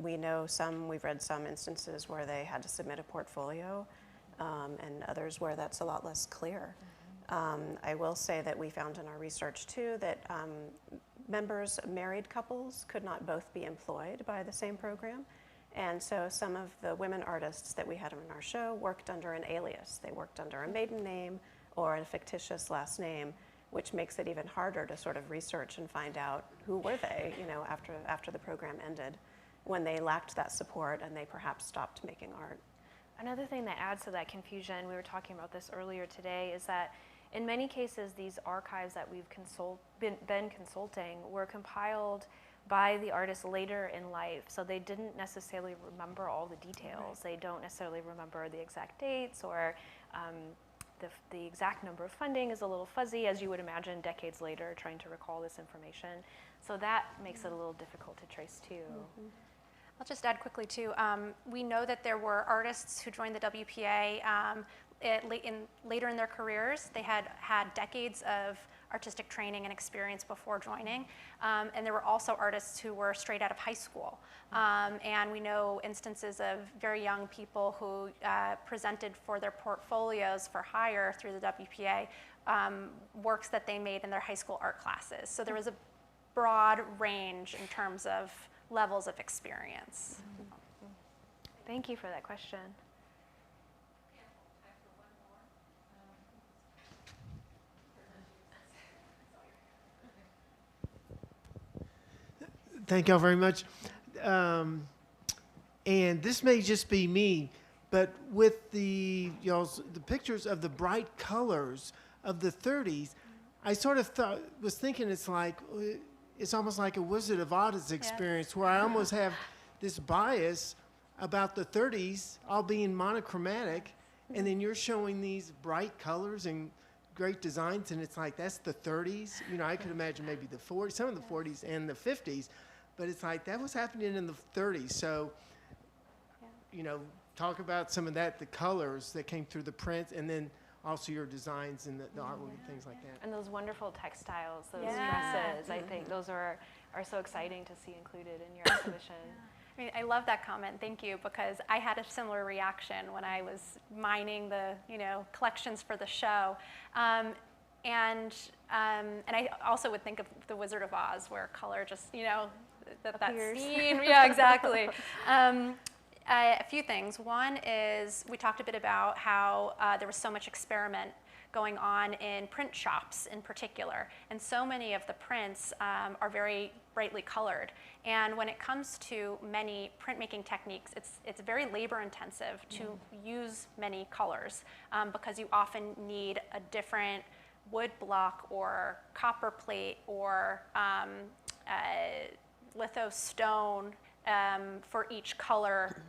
We've read some instances where they had to submit a portfolio, and others where that's a lot less clear. I will say that we found in our research too that married couples could not both be employed by the same program. And so some of the women artists that we had on our show worked under an alias. They worked under a maiden name or a fictitious last name, which makes it even harder to sort of research and find out who were they, after the program ended, when they lacked that support and they perhaps stopped making art. Another thing that adds to that confusion, we were talking about this earlier today, is that in many cases, these archives that we've been consulting were compiled by the artist later in life, so they didn't necessarily remember all the details. Right. They don't necessarily remember the exact dates, or the exact number of funding is a little fuzzy, as you would imagine decades later, trying to recall this information. So that makes it a little difficult to trace too. Mm-hmm. I'll just add quickly too, we know that there were artists who joined the WPA later in their careers. They had decades of artistic training and experience before joining. And there were also artists who were straight out of high school. And we know instances of very young people who presented for their portfolios for hire through the WPA, works that they made in their high school art classes. So there was a broad range in terms of levels of experience. Mm-hmm. Thank you for that question. Thank y'all very much. And this may just be me, but with the pictures of the bright colors of the 30s, I sort of was thinking it's almost like a Wizard of Oz experience, where I almost have this bias about the 30s all being monochromatic, and then you're showing these bright colors and great designs, and it's like, that's the 30s. I could imagine maybe the 40s, some of the 40s and the 50s, but it's like that was happening in the 30s. So, talk about some of that, the colors that came through the prints, and then also your designs and the artwork and things like that. And those wonderful textiles, those dresses, I think those are so exciting to see included in your exhibition. I mean, I love that comment, thank you, because I had a similar reaction when I was mining the collections for the show. And I also would think of the Wizard of Oz, where color just, that scene. Yeah, exactly. A few things. One is we talked a bit about how there was so much experiment going on in print shops in particular. And so many of the prints are very brightly colored. And when it comes to many printmaking techniques, it's very labor intensive to use many colors because you often need a different wood block or copper plate or litho stone for each color.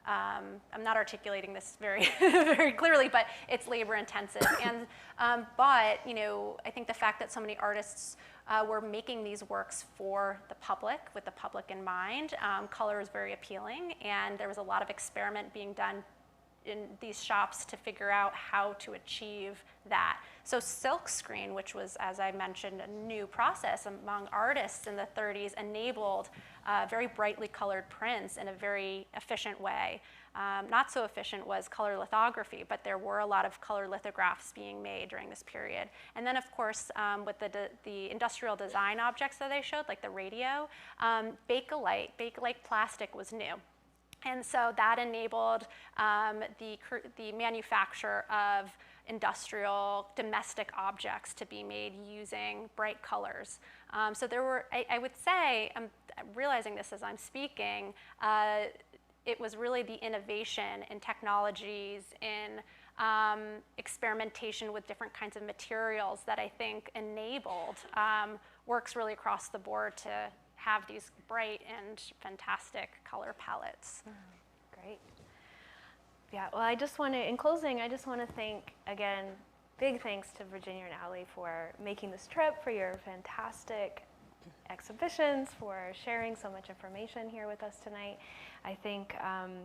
I'm not articulating this very, very clearly, but it's labor intensive. And but I think the fact that so many artists were making these works for the public, with the public in mind, color is very appealing, and there was a lot of experiment being done in these shops to figure out how to achieve that. So silkscreen, which was, as I mentioned, a new process among artists in the 30s, enabled very brightly colored prints in a very efficient way. Not so efficient was color lithography, but there were a lot of color lithographs being made during this period. And then, of course, with the industrial design objects that I showed, like the radio, Bakelite plastic was new. And so that enabled the manufacture of industrial domestic objects to be made using bright colors. So there were, I would say, I'm realizing this as I'm speaking, it was really the innovation in technologies, in experimentation with different kinds of materials that I think enabled works really across the board to have these bright and fantastic color palettes. Great. Yeah, well, I just want to, in closing, I just want to thank, again, big thanks to Virginia and Allie for making this trip, for your fantastic exhibitions, for sharing so much information here with us tonight. I think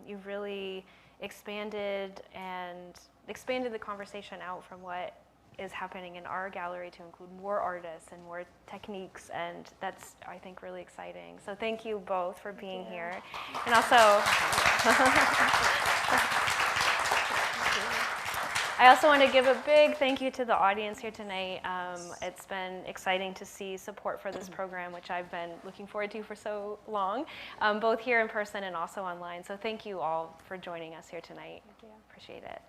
you've really expanded the conversation out from what is happening in our gallery to include more artists and more techniques, and that's, I think, really exciting. So thank you both for being here. And also, I also want to give a big thank you to the audience here tonight. It's been exciting to see support for this program, which I've been looking forward to for so long, both here in person and also online. So thank you all for joining us here tonight. Appreciate it.